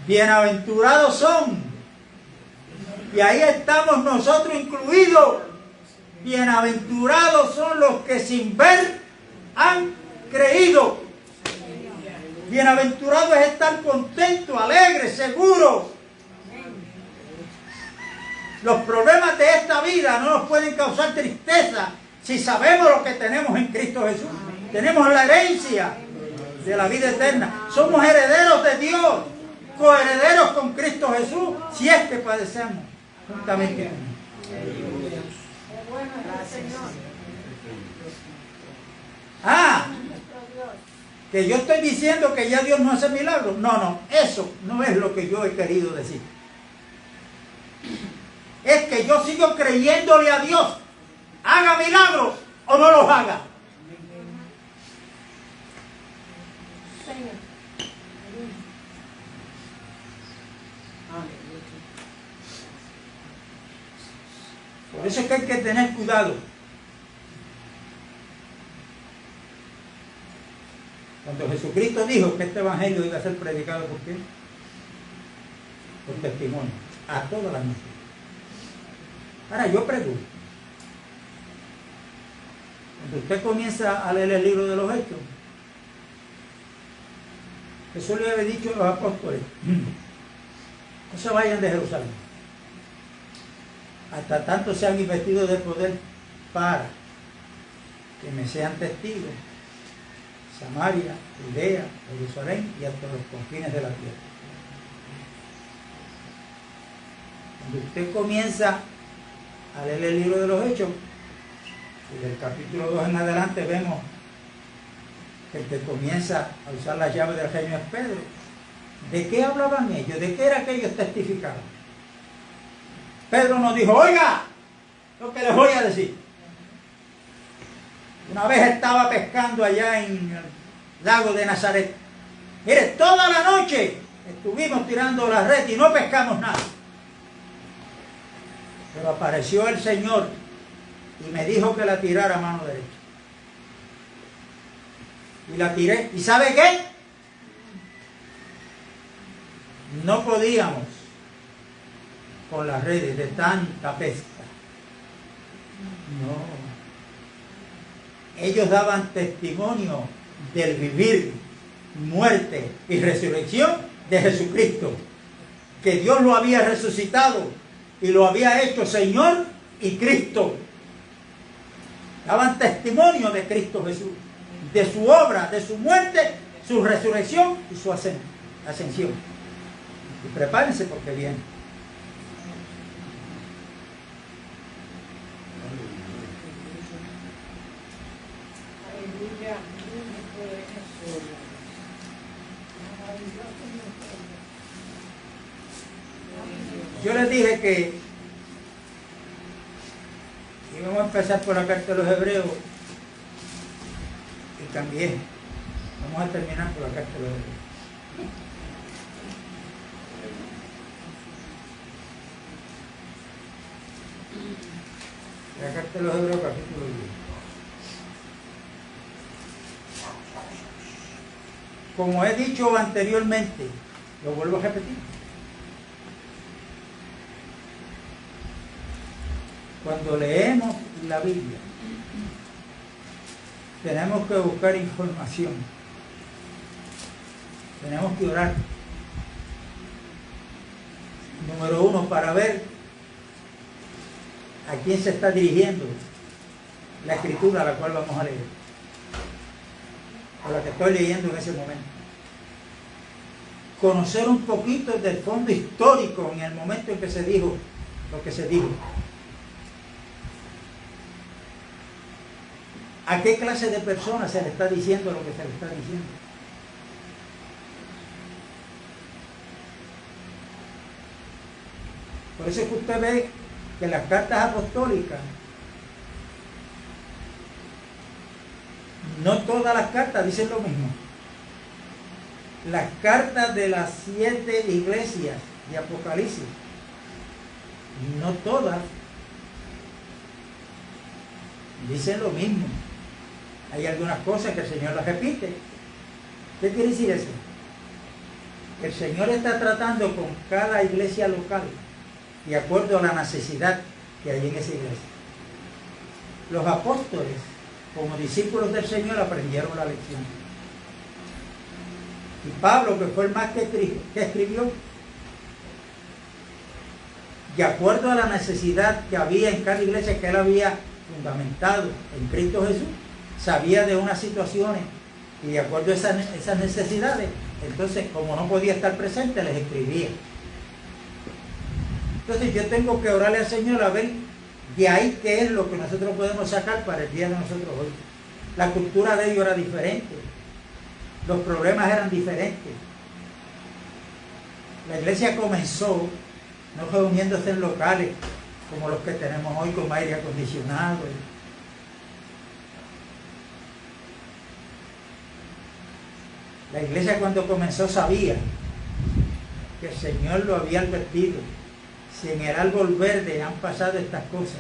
Bienaventurados son. Y ahí estamos nosotros incluidos. Bienaventurados son los que sin ver han creído. Bienaventurado es estar contento, alegre, seguro. Los problemas de esta vida no nos pueden causar tristeza si sabemos lo que tenemos en Cristo Jesús. Tenemos la herencia de la vida eterna. Somos herederos de Dios, coherederos con Cristo Jesús, si es que padecemos juntamente con Él. Que yo estoy diciendo que ya Dios no hace milagros. No, eso no es lo que yo he querido decir. Es que yo sigo creyéndole a Dios, haga milagros o no los haga. Por eso es que hay que tener cuidado. Cuando Jesucristo dijo que este evangelio iba a ser predicado por qué? Por testimonio, a todas las naciones. Ahora yo pregunto, cuando usted comienza a leer el libro de los Hechos, Jesús le había dicho a los apóstoles, no se vayan de Jerusalén, hasta tanto sean investidos de poder para que me sean testigos, Samaria, Judea, Jerusalén y hasta los confines de la tierra. Cuando usted comienza a leer el libro de los Hechos, y del capítulo 2 en adelante vemos que el que comienza a usar la llave del reino es Pedro. ¿De qué hablaban ellos? ¿De qué era que ellos testificaban? Pedro nos dijo, oiga, lo que les voy a decir. Una vez estaba pescando allá en el lago de Nazaret. Mire, toda la noche estuvimos tirando la red y no pescamos nada. Pero apareció el Señor y me dijo que la tirara a mano derecha. Y la tiré. ¿Y sabe qué? No podíamos con las redes de tanta pesca. No. Ellos daban testimonio del vivir, muerte y resurrección de Jesucristo. Que Dios lo había resucitado y lo había hecho Señor y Cristo. Daban testimonio de Cristo Jesús, de su obra, de su muerte, su resurrección y su ascensión. Y prepárense porque viene. Yo les dije que íbamos a empezar por la carta de los Hebreos y cambié. Vamos a terminar por la carta de los Hebreos. La carta de los Hebreos, capítulo 10. como he dicho anteriormente, lo vuelvo a repetir. Cuando leemos la Biblia, tenemos que buscar información. Tenemos que orar. Número uno, para ver a quién se está dirigiendo la escritura a la cual vamos a leer, o la que estoy leyendo en ese momento. Conocer un poquito del fondo histórico en el momento en que se dijo lo que se dijo. ¿A qué clase de personas se le está diciendo lo que se le está diciendo? Por eso es que usted ve que las cartas apostólicas, no todas las cartas dicen lo mismo. Las cartas de las 7 iglesias de Apocalipsis, no todas dicen lo mismo. Hay algunas cosas que el Señor las repite. ¿Qué quiere decir eso? El Señor está tratando con cada iglesia local de acuerdo a la necesidad que hay en esa iglesia. Los apóstoles, como discípulos del Señor, aprendieron la lección. Y Pablo, que fue el más que escribió, de acuerdo a la necesidad que había en cada iglesia que él había fundamentado en Cristo Jesús, sabía de unas situaciones y de acuerdo a esas necesidades, entonces como no podía estar presente, les escribía. Entonces yo tengo que orarle al Señor a ver de ahí qué es lo que nosotros podemos sacar para el día de nosotros hoy. La cultura de ellos era diferente, los problemas eran diferentes. La iglesia comenzó no reuniéndose en locales como los que tenemos hoy con aire acondicionado. La iglesia cuando comenzó sabía que el Señor lo había advertido. Si en el árbol verde han pasado estas cosas,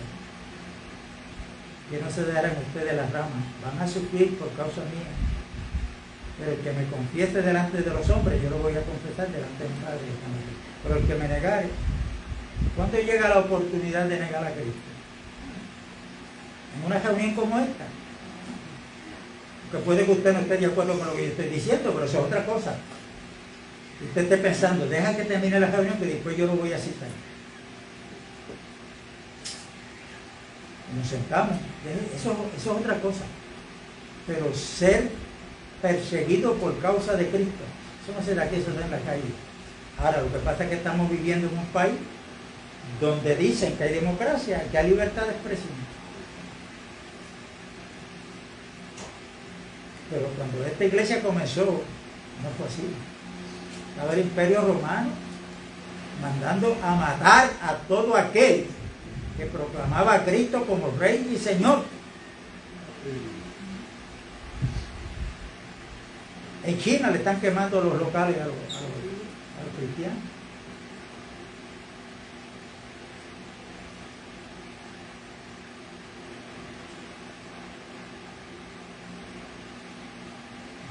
que no se darán ustedes las ramas, van a sufrir por causa mía. Pero el que me confiese delante de los hombres, yo lo voy a confesar delante de mi Padre. Pero el que me negare, ¿cuándo llega la oportunidad de negar a Cristo? En una reunión como esta. Que puede que usted no esté de acuerdo con lo que yo estoy diciendo, pero eso es otra cosa. Usted esté pensando, deja que termine la reunión que después yo lo voy a citar. Nos sentamos, eso es otra cosa. Pero ser perseguido por causa de Cristo, eso no será que eso está en la calle. Ahora, lo que pasa es que estamos viviendo en un país donde dicen que hay democracia, que hay libertad de expresión. Pero cuando esta iglesia comenzó, no fue así. Estaba el Imperio Romano mandando a matar a todo aquel que proclamaba a Cristo como Rey y Señor. En China le están quemando los locales a los cristianos.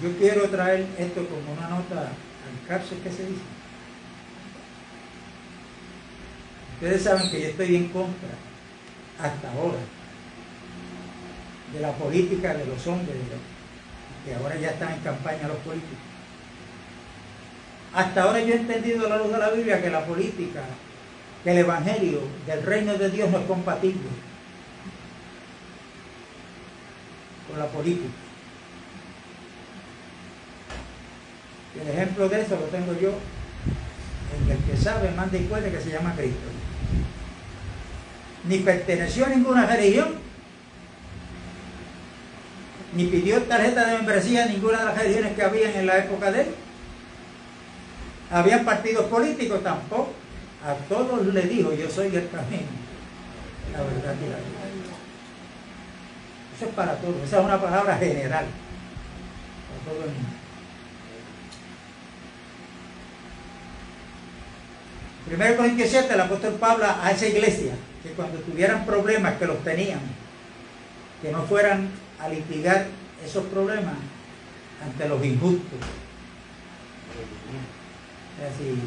Yo quiero traer esto como una nota al cárcel que se dice. Ustedes saben que yo estoy en contra, hasta ahora, de la política de los hombres, que ahora ya están en campaña los políticos. Hasta ahora yo he entendido a la luz de la Biblia que la política, que el evangelio del reino de Dios no es compatible con la política. El ejemplo de eso lo tengo yo en el que sabe, manda y puede, que se llama Cristo. Ni perteneció a ninguna religión, ni pidió tarjeta de membresía a ninguna de las religiones que habían en la época de él. Habían partidos políticos tampoco. A todos le dijo, yo soy el camino, la verdad y la vida. Eso es para todos, esa es una palabra general para todo el mundo. 1 Corintios 7, el apóstol Pablo a esa iglesia, que cuando tuvieran problemas, que los tenían, que no fueran a litigar esos problemas ante los injustos, Así,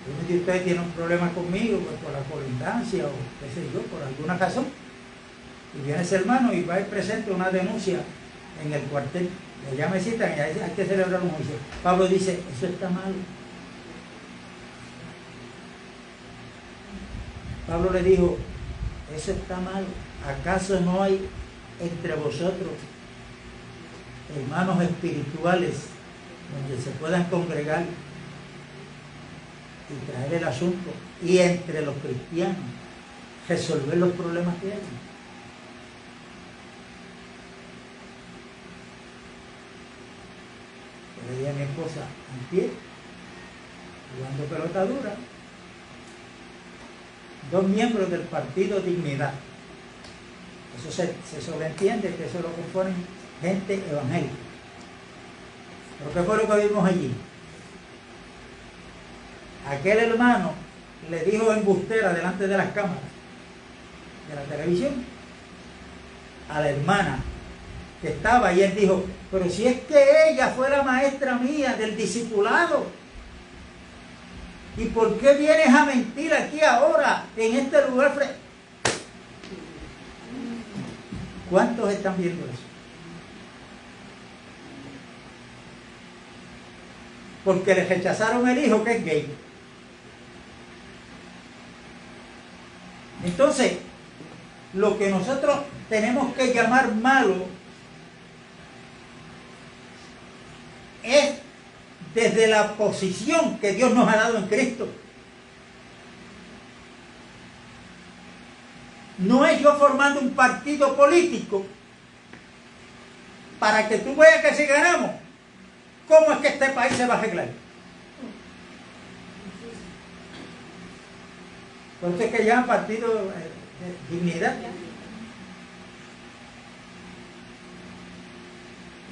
uno de ustedes tiene un problema conmigo, pues, por la colindancia o qué sé yo, por alguna razón, y viene ese hermano y va y presenta una denuncia en el cuartel, ya me citan y hay que celebrar un juicio. Pablo dice, eso está mal. Pablo le dijo, eso está mal. ¿Acaso no hay entre vosotros hermanos espirituales donde se puedan congregar y traer el asunto y entre los cristianos resolver los problemas que hay? Yo le dije a mi esposa, en pie, jugando pelota dura, 2 miembros del partido Dignidad. Eso se sobreentiende que eso lo componen gente evangélica. ¿Pero qué fue lo que vimos allí? Aquel hermano le dijo embustera delante de las cámaras de la televisión a la hermana que estaba, y él dijo, pero si es que ella fue la maestra mía del discipulado, ¿y por qué vienes a mentir aquí ahora en este lugar? ¿Cuántos están viendo eso? Porque le rechazaron el hijo que es gay. Entonces, lo que nosotros tenemos que llamar malo es desde la posición que Dios nos ha dado en Cristo. No es yo formando un partido político para que tú veas que si ganamos, ¿cómo es que este país se va a arreglar? Por eso es que llaman partido de Dignidad.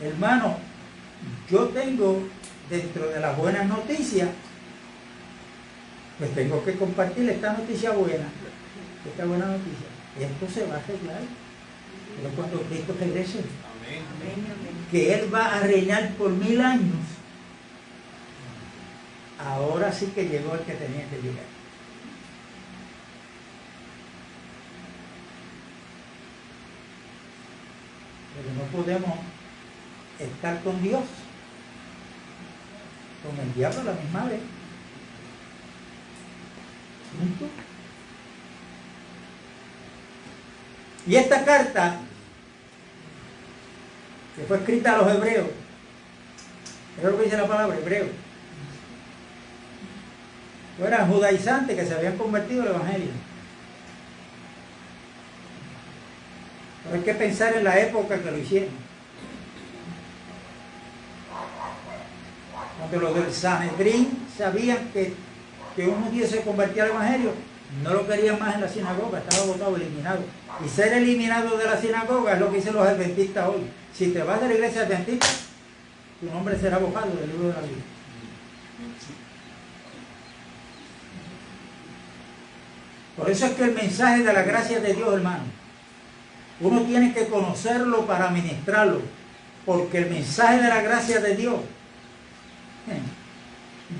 Hermano, yo tengo dentro de las buenas noticias, pues tengo que compartir esta noticia buena, esta buena noticia. Esto se va a arreglar, pero cuando Cristo regrese, que Él va a reinar por 1000 años, ahora sí que llegó el que tenía que llegar. Pero no podemos estar con Dios, con el diablo a la misma vez. ¿Punto? Y esta carta, que fue escrita a los hebreos, es lo que dice la palabra, hebreo, eran judaizantes que se habían convertido al evangelio. Pero hay que pensar en la época que lo hicieron. Cuando los del Sanedrín sabían que un judío se convertía al evangelio, no lo querían más en la sinagoga, estaba votado, eliminado. Y ser eliminado de la sinagoga es lo que dicen los adventistas hoy. Si te vas de la iglesia adventista, tu nombre será borrado del libro de la vida. Por eso es que el mensaje de la gracia de Dios, hermano, uno tiene que conocerlo para ministrarlo, porque el mensaje de la gracia de Dios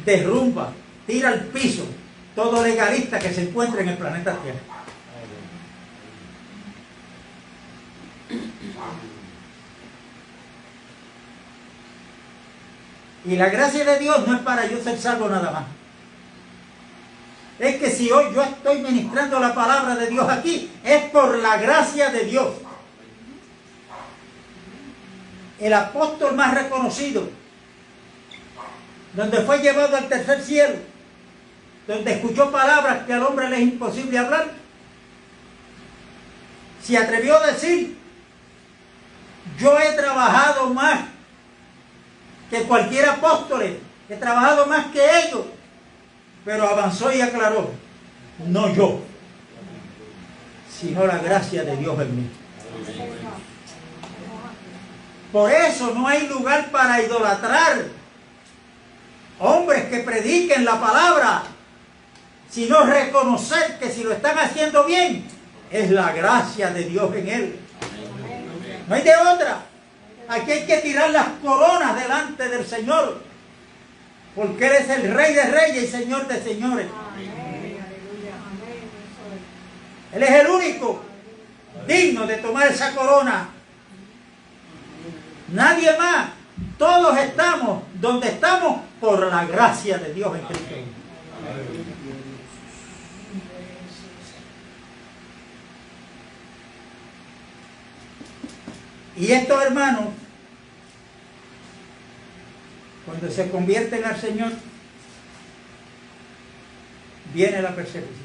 derrumba, tira al piso todo legalista que se encuentra en el planeta Tierra. Y la gracia de Dios no es para yo ser salvo nada más. Es que si hoy yo estoy ministrando la palabra de Dios aquí, es por la gracia de Dios. El apóstol más reconocido, donde fue llevado al tercer cielo, donde escuchó palabras que al hombre le es imposible hablar, se atrevió a decir: yo he trabajado más que cualquier apóstol, he trabajado más que ellos, pero avanzó y aclaró: no yo, sino la gracia de Dios en mí. Por eso no hay lugar para idolatrar hombres que prediquen la palabra, sino reconocer que si lo están haciendo bien, es la gracia de Dios en él. No hay de otra. Aquí hay que tirar las coronas delante del Señor, porque Él es el Rey de Reyes y Señor de Señores. Él es el único digno de tomar esa corona. Nadie más. Todos estamos donde estamos por la gracia de Dios en Cristo. Y estos hermanos, cuando se convierten al Señor, viene la persecución.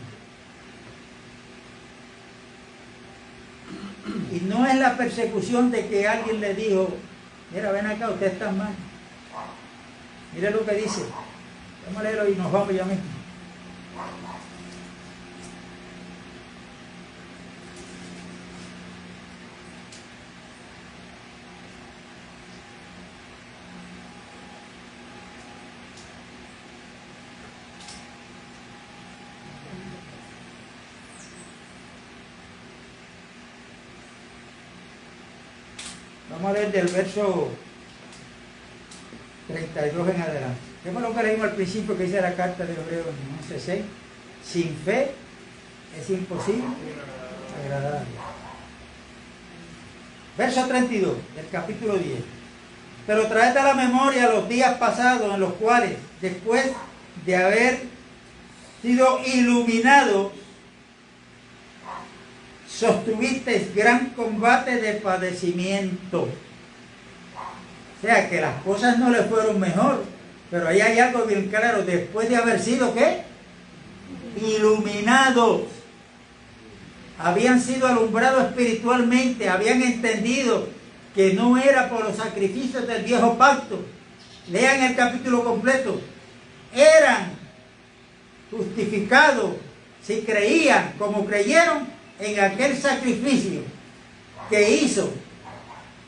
Y no es la persecución de que alguien le dijo, mira, ven acá, usted está mal. Mire lo que dice. Vamos a leerlo y nos vamos ya mismo. Vamos a leer del verso 32 en adelante. ¿Qué fue lo que leímos al principio que dice la carta de Hebreos 11:6? Sin fe es imposible agradar a Dios. Verso 32 del capítulo 10. Pero traed a la memoria los días pasados en los cuales, después de haber sido iluminados, sostuvisteis gran combate de padecimiento. O sea que las cosas no le fueron mejor, pero ahí hay algo bien claro, después de haber sido ¿qué? Iluminados. Habían sido alumbrados espiritualmente, habían entendido que no era por los sacrificios del viejo pacto. Lean el capítulo completo. Eran justificados si creían como creyeron en aquel sacrificio que hizo,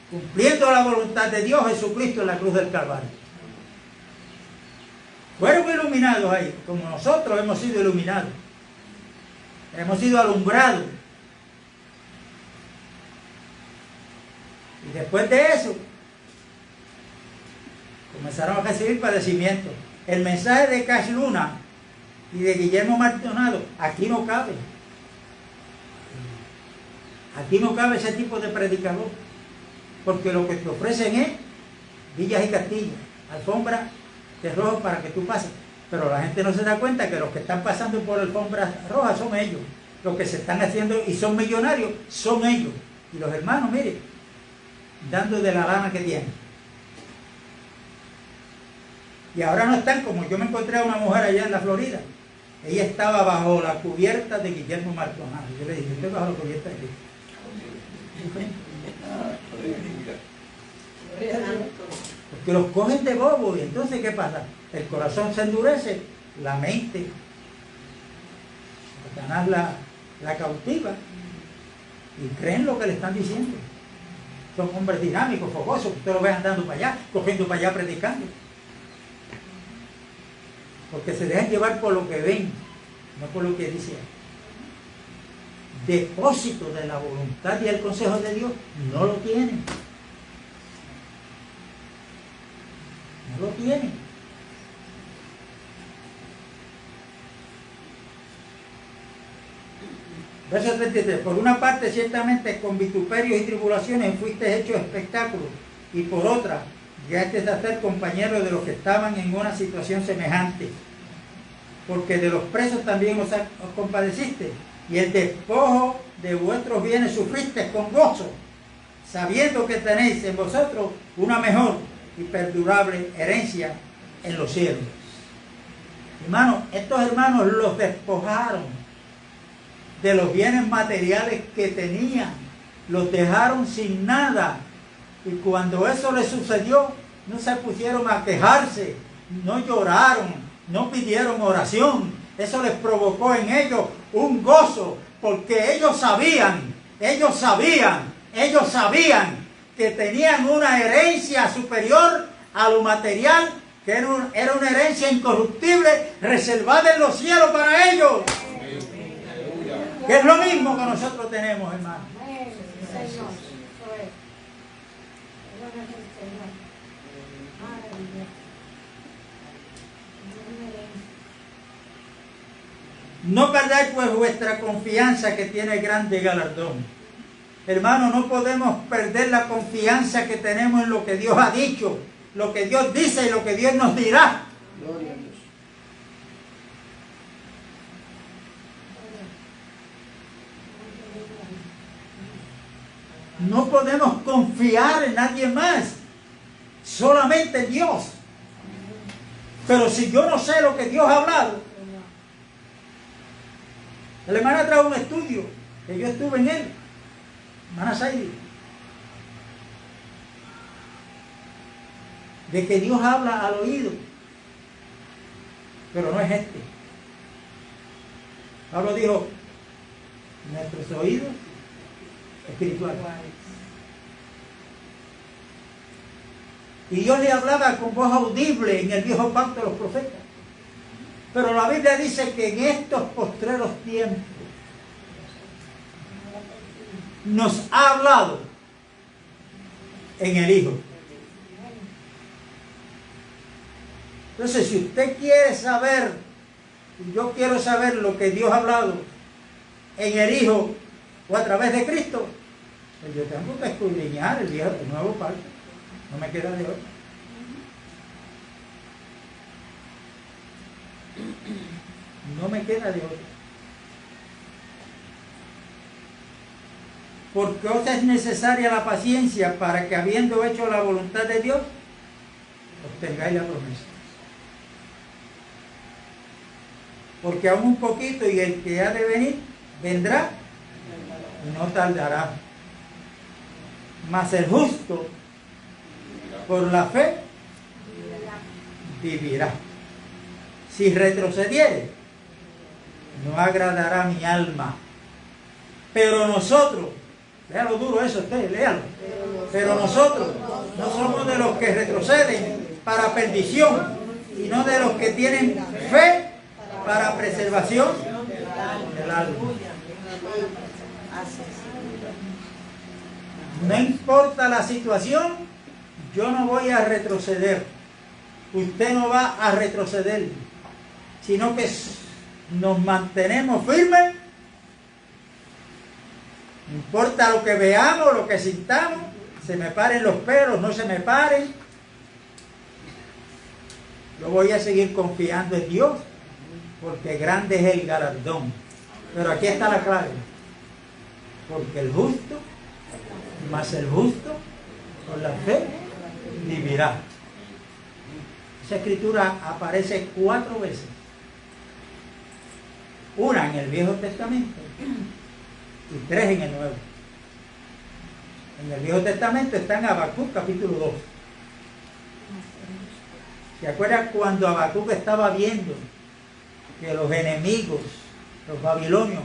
cumpliendo la voluntad de Dios, Jesucristo en la cruz del Calvario. Fueron iluminados ahí, como nosotros hemos sido iluminados. Hemos sido alumbrados. Y después de eso, comenzaron a recibir padecimientos. El mensaje de Cash Luna y de Guillermo Maldonado, aquí no cabe. Aquí no cabe ese tipo de predicador, porque lo que te ofrecen es villas y castillos, alfombra de rojo para que tú pases. Pero la gente no se da cuenta que los que están pasando por alfombras rojas son ellos. Los que se están haciendo y son millonarios son ellos. Y los hermanos, mire, dando de la lana que tienen. Y ahora no están como yo me encontré a una mujer allá en la Florida. Ella estaba bajo la cubierta de Guillermo Maldonado. Yo le dije, estoy bajo la cubierta de Cristo. Porque los cogen de bobo. Y entonces ¿qué pasa? El corazón se endurece, la mente, Satanás la cautiva y creen lo que le están diciendo. Son hombres dinámicos, fogosos, usted los ve andando para allá, cogiendo para allá, predicando, porque se dejan llevar por lo que ven, no por lo que dicen. Depósito de la voluntad y el consejo de Dios no lo tienen. No lo tienen. Verso 33. Por una parte, ciertamente, con vituperios y tribulaciones fuiste hecho espectáculo, y por otra, llegaste a ser compañero de los que estaban en una situación semejante, porque de los presos también os compadeciste, y el despojo de vuestros bienes sufriste con gozo, sabiendo que tenéis en vosotros una mejor y perdurable herencia en los cielos. Hermanos, estos hermanos los despojaron de los bienes materiales que tenían, los dejaron sin nada, y cuando eso les sucedió, no se pusieron a quejarse, no lloraron, no pidieron oración. Eso les provocó en ellos un gozo, porque ellos sabían que tenían una herencia superior a lo material, que era una herencia incorruptible, reservada en los cielos para ellos. Que es lo mismo que nosotros tenemos, hermano. No perdáis pues vuestra confianza, que tiene grande galardón. Hermano, no podemos perder la confianza que tenemos en lo que Dios ha dicho, lo que Dios dice y lo que Dios nos dirá. Gloria a Dios. No podemos confiar en nadie más, solamente en Dios. Pero si yo no sé lo que Dios ha hablado, la hermana trajo un estudio, que yo estuve en él, hermana Saidi, de que Dios habla al oído, pero no es este. Pablo dijo, nuestros oídos espirituales. Y Dios le hablaba con voz audible en el viejo pacto de los profetas. Pero la Biblia dice que en estos postreros tiempos nos ha hablado en el Hijo. Entonces, si usted quiere saber, y yo quiero saber lo que Dios ha hablado en el Hijo o a través de Cristo, pues yo tengo que escudriñar el nuevo pacto. No me queda de otra. No me queda de otra. Porque os es necesaria la paciencia para que, habiendo hecho la voluntad de Dios, obtengáis la promesa. Porque aún un poquito, y el que ha de venir, vendrá y no tardará. Mas el justo, por la fe, vivirá. Si retrocediere, no agradará mi alma. Pero nosotros, léalo duro eso usted, léalo. Pero nosotros no somos de los que retroceden para perdición, sino de los que tienen fe para preservación del alma. No importa la situación, yo no voy a retroceder. Usted no va a retroceder, sino que nos mantenemos firmes. No importa lo que veamos, lo que sintamos, se me paren los pelos, no se me paren. Yo voy a seguir confiando en Dios, porque grande es el galardón. Pero aquí está la clave. Porque el justo, más el justo, por la fe, vivirá. Esa escritura aparece 4 veces. Una en el Viejo Testamento y 3 en el Nuevo. En el Viejo Testamento está en Habacuc capítulo 2. ¿Se acuerdan cuando Habacuc estaba viendo que los enemigos, los babilonios,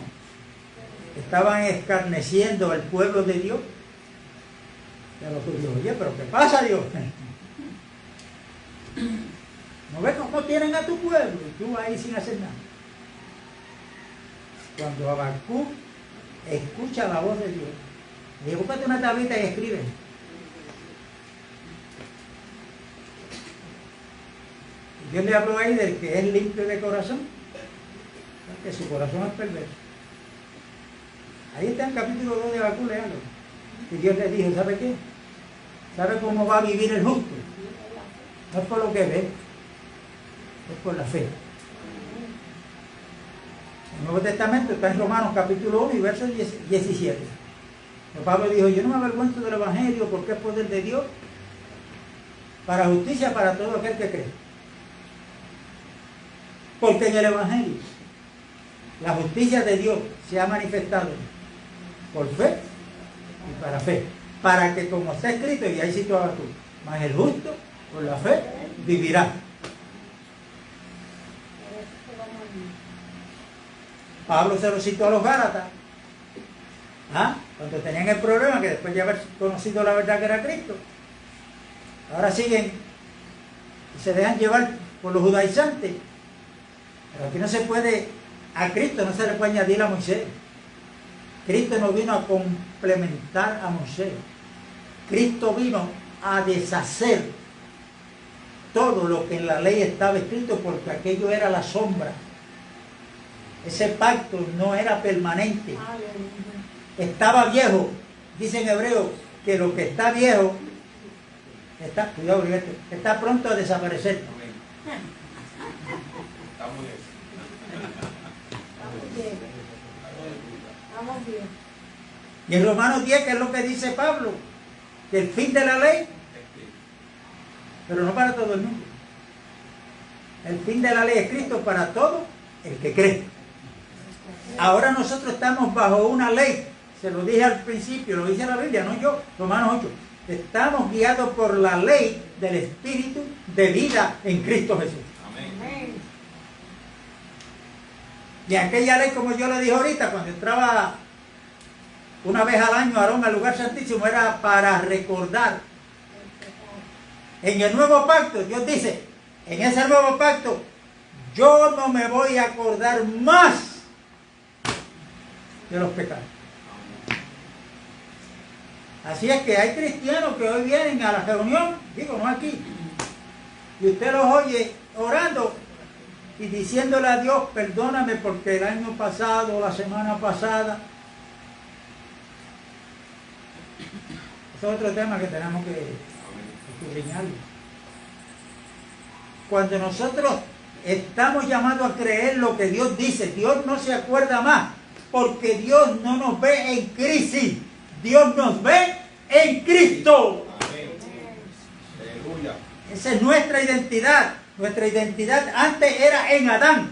estaban escarneciendo al pueblo de Dios? Y a los judíos, oye, pero ¿qué pasa, Dios? ¿No ves cómo tienen a tu pueblo? Y tú ahí sin hacer nada. Cuando Habacuc escucha la voz de Dios, le dice, búscate una tablita y escribe. Y Dios le habló ahí del que es limpio de corazón, que su corazón es perverso. Ahí está el capítulo 2 de Habacuc, léalo. Y Dios le dijo, ¿sabe qué? ¿Sabe cómo va a vivir el justo? No es por lo que ve, es por la fe. El Nuevo Testamento está en Romanos capítulo 1 y verso 17. El Pablo dijo, yo no me avergüenzo del Evangelio porque es poder de Dios para justicia para todo aquel que cree. Porque en el Evangelio la justicia de Dios se ha manifestado por fe y para fe. Para que, como está escrito, y ahí situaba tú, mas el justo por la fe vivirá. Pablo se lo citó a los Gálatas, cuando tenían el problema, que después de haber conocido la verdad que era Cristo, ahora siguen y se dejan llevar por los judaizantes. Pero aquí no se puede, a Cristo no se le puede añadir a Moisés. Cristo no vino a complementar a Moisés. Cristo vino a deshacer todo lo que en la ley estaba escrito, porque aquello era la sombra. Ese pacto no era permanente. Estaba viejo. Dice en hebreo que lo que está viejo está, cuidado, está pronto a desaparecer. Estamos bien. Y en Romanos 10, ¿qué es lo que dice Pablo? Que el fin de la ley, pero no para todo el mundo. El fin de la ley es Cristo para todo el que cree. Ahora nosotros estamos bajo una ley. Se lo dije al principio, lo dice la Biblia, no yo, Romanos 8. Estamos guiados por la ley del Espíritu de vida en Cristo Jesús. Amén. Y aquella ley, como yo le dije ahorita, cuando entraba una vez al año Aarón al lugar santísimo, era para recordar. En el nuevo pacto, Dios dice, en ese nuevo pacto, yo no me voy a acordar más de los pecados. Así es que hay cristianos que hoy vienen a la reunión, digo, no aquí, y usted los oye orando y diciéndole a Dios, perdóname porque el año pasado, la semana pasada. Ese es otro tema que tenemos que escudriñarlo. Cuando nosotros estamos llamados a creer lo que Dios dice, Dios no se acuerda más, porque Dios no nos ve en crisis, Dios nos ve en Cristo. Amén. Aleluya. Esa es nuestra identidad. Nuestra identidad antes era en Adán.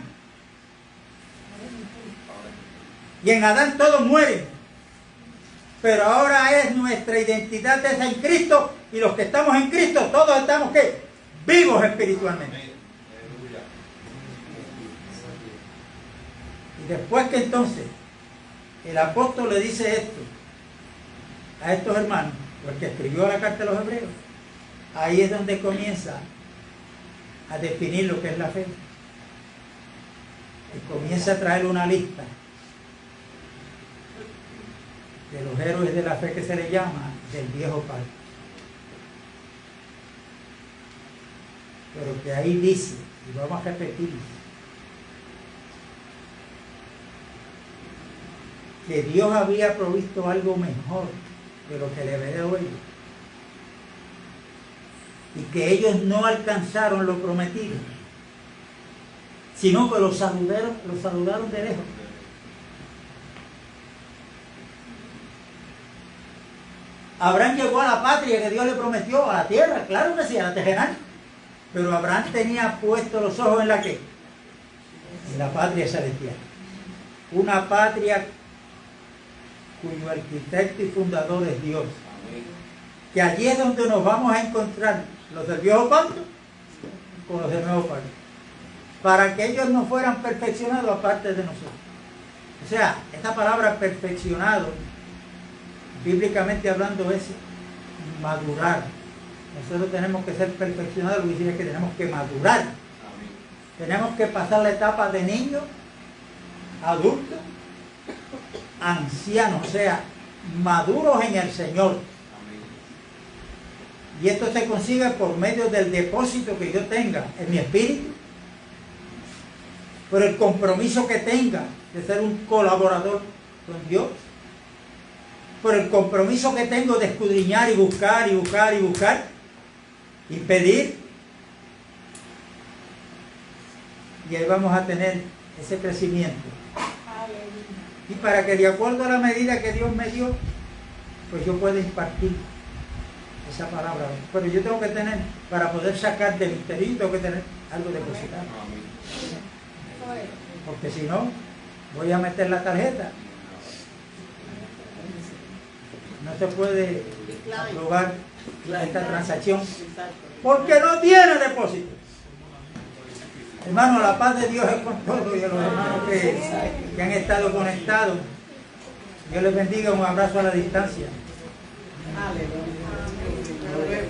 Y en Adán todos mueren. Pero ahora es nuestra identidad es en Cristo. Y los que estamos en Cristo, todos estamos ¿qué? Vivos espiritualmente. Aleluya. Y después que entonces el apóstol le dice esto a estos hermanos, porque escribió la carta a los hebreos, ahí es donde comienza a definir lo que es la fe. Y comienza a traer una lista de los héroes de la fe que se le llama del viejo pacto. Pero que ahí dice, y vamos a repetir, que Dios había provisto algo mejor de lo que le había dado a ellos. Y que ellos no alcanzaron lo prometido, sino que los saludaron de lejos. Abraham llegó a la patria que Dios le prometió, a la tierra, claro que sí, a la terrenal. Pero Abraham tenía puestos los ojos en la ¿qué? En la patria celestial. Una patria cuyo arquitecto y fundador es Dios. Que allí es donde nos vamos a encontrar los del viejo pacto con los del nuevo pacto, para que ellos no fueran perfeccionados aparte de nosotros. O sea, esta palabra perfeccionado, bíblicamente hablando, es madurar. Nosotros tenemos que ser perfeccionados, lo que significa que tenemos que madurar. Amén. Tenemos que pasar la etapa de niño, adulto, anciano, o sea, maduros en el Señor. Amén. Y esto se consigue por medio del depósito que yo tenga en mi espíritu, por el compromiso que tenga de ser un colaborador con Dios, por el compromiso que tengo de escudriñar y buscar y buscar y buscar y pedir. Y ahí vamos a tener ese crecimiento. Y para que de acuerdo a la medida que Dios me dio, pues yo pueda impartir esa palabra. Pero yo tengo que tener, para poder sacar del interior, tengo que tener algo depositado. Porque si no, voy a meter la tarjeta. No se puede aprobar esta transacción porque no tiene depósito. Hermano, la paz de Dios es con todos y a los hermanos que han estado conectados. Dios les bendiga, un abrazo a la distancia. Aleluya.